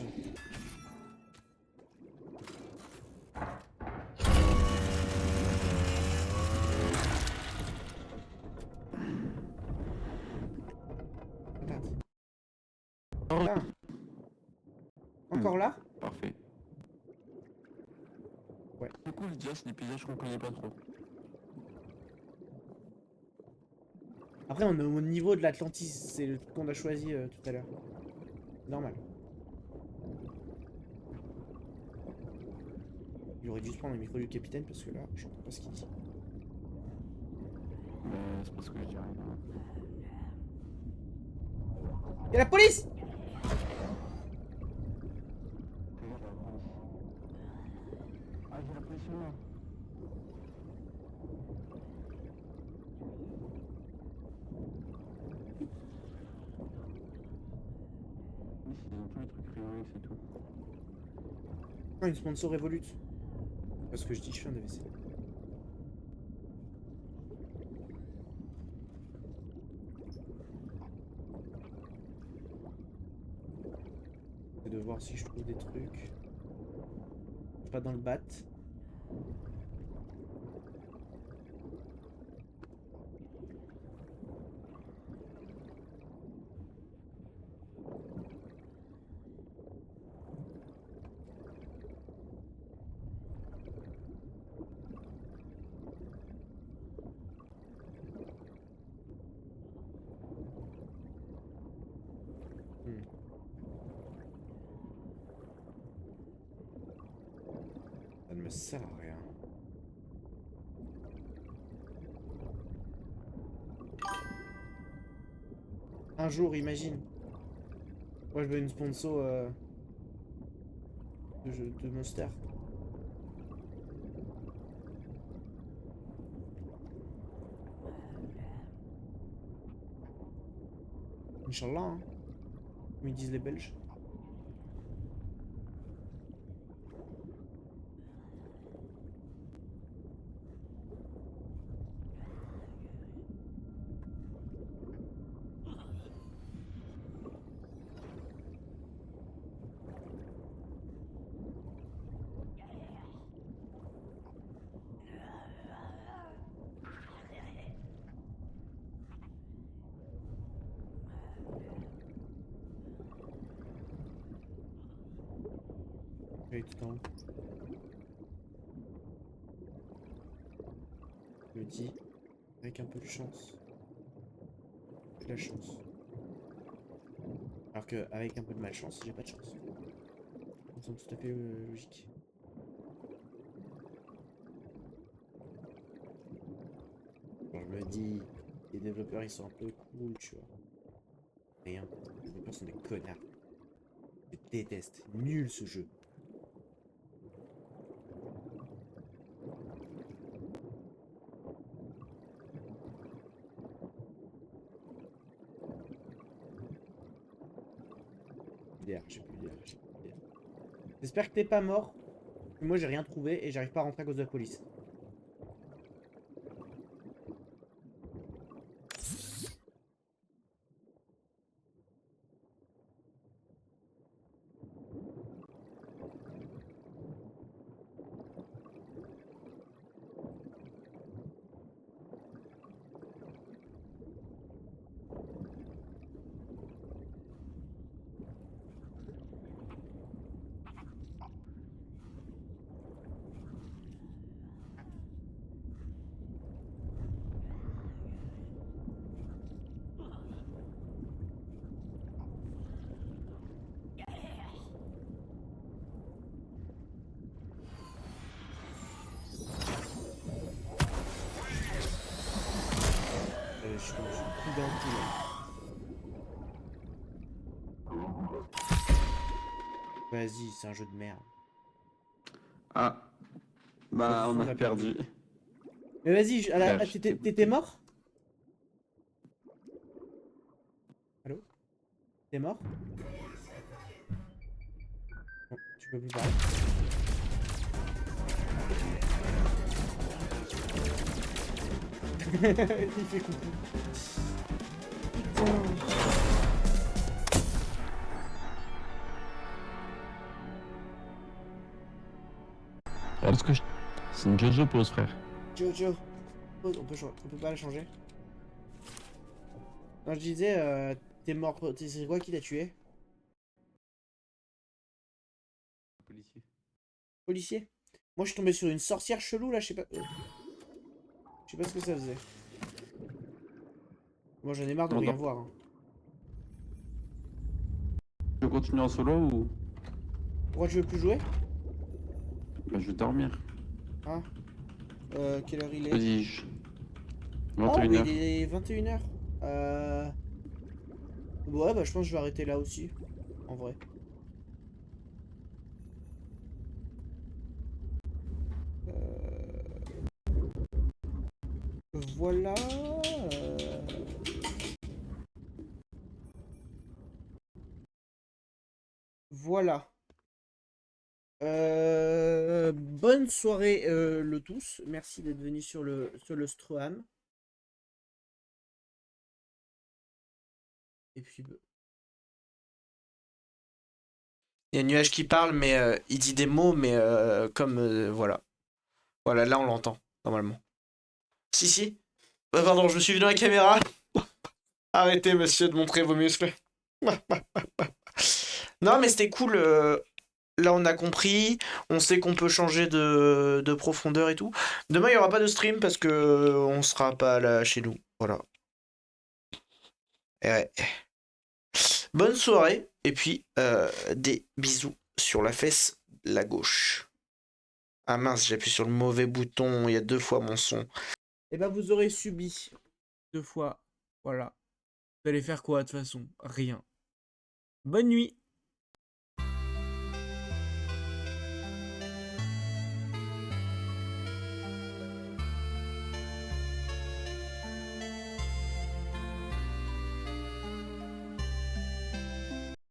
Regarde. Là. Encore là? Parfait. Ouais. Du coup, déjà, c'est des paysages qu'on connaît pas trop. Après, on est au niveau de l'Atlantis. C'est le truc qu'on a choisi tout à l'heure. Normal. Il aurait dû se prendre le micro du capitaine parce que là, j'entends pas ce qu'il dit. Mais c'est parce que je dis rien. Y'a la police! Ah, j'ai la pression là. Oui, c'est un peu les trucs Reolix et tout. Ah, une sponsor Revolut. Parce que je dis, je fais un AVC. C'est de voir si je trouve des trucs. Pas dans le bat. me sert à rien. Un jour, imagine. Moi, je veux une sponsor de Monster. Inch'Allah, hein. Comme ils disent les Belges. Oui, tout en haut. Je me dis, avec un peu de chance. De la chance. Alors qu'avec un peu de malchance, j'ai pas de chance. Ça me semble tout à fait logique. Genre, je me dis, les développeurs ils sont un peu cool, tu vois. Rien. Les développeurs sont des connards. Je déteste. Nul ce jeu. J'ai plus d'air. J'espère que t'es pas mort. Moi j'ai rien trouvé et j'arrive pas à rentrer à cause de la police. Je suis plus d'un coup là. Vas-y, c'est un jeu de merde. Ah, bah On on a a perdu. Mais vas-y, Bref, t'étais mort? Allô? T'es mort? Bon, tu peux plus parler. Il fait coucou. Putain. Regarde ce que je... C'est une Jojo pose, frère. Jojo. Pause, on peut pas la changer. Non, je disais, t'es mort. C'est quoi qui t'a tué? Policier. Policier? Moi, je suis tombé sur une sorcière chelou là, je sais pas. Je sais pas ce que ça faisait. Moi, j'en ai marre de Bon, rien donc, voir, hein. tu veux continuer en solo ou... Pourquoi tu veux plus jouer? Bah je vais dormir. Hein? Quelle heure il Que est? dis-je? Oh, mais 21h. il est 21h. Ouais, bah je pense que je vais arrêter là aussi. En vrai. Euh, Voilà. Voilà. Bonne soirée le tous. Merci d'être venu sur le Stroham. Et puis... Il y a un nuage qui parle, mais il dit des mots, mais comme... voilà. Voilà, là on l'entend, normalement. Si, si. Pardon, je me suis vu dans la caméra. Arrêtez, monsieur, de montrer vos muscles. Non, mais c'était cool. Là, on a compris. On sait qu'on peut changer de profondeur et tout. Demain, il n'y aura pas de stream parce que on sera pas là chez nous. Voilà. Et ouais. Bonne soirée. Et puis, des bisous sur la fesse, la gauche. Ah mince, j'ai appuyé sur le mauvais bouton, il y a 2 fois mon son. Et ben vous aurez subi 2 fois. Voilà. Vous allez faire quoi de toute façon? Rien. Bonne nuit.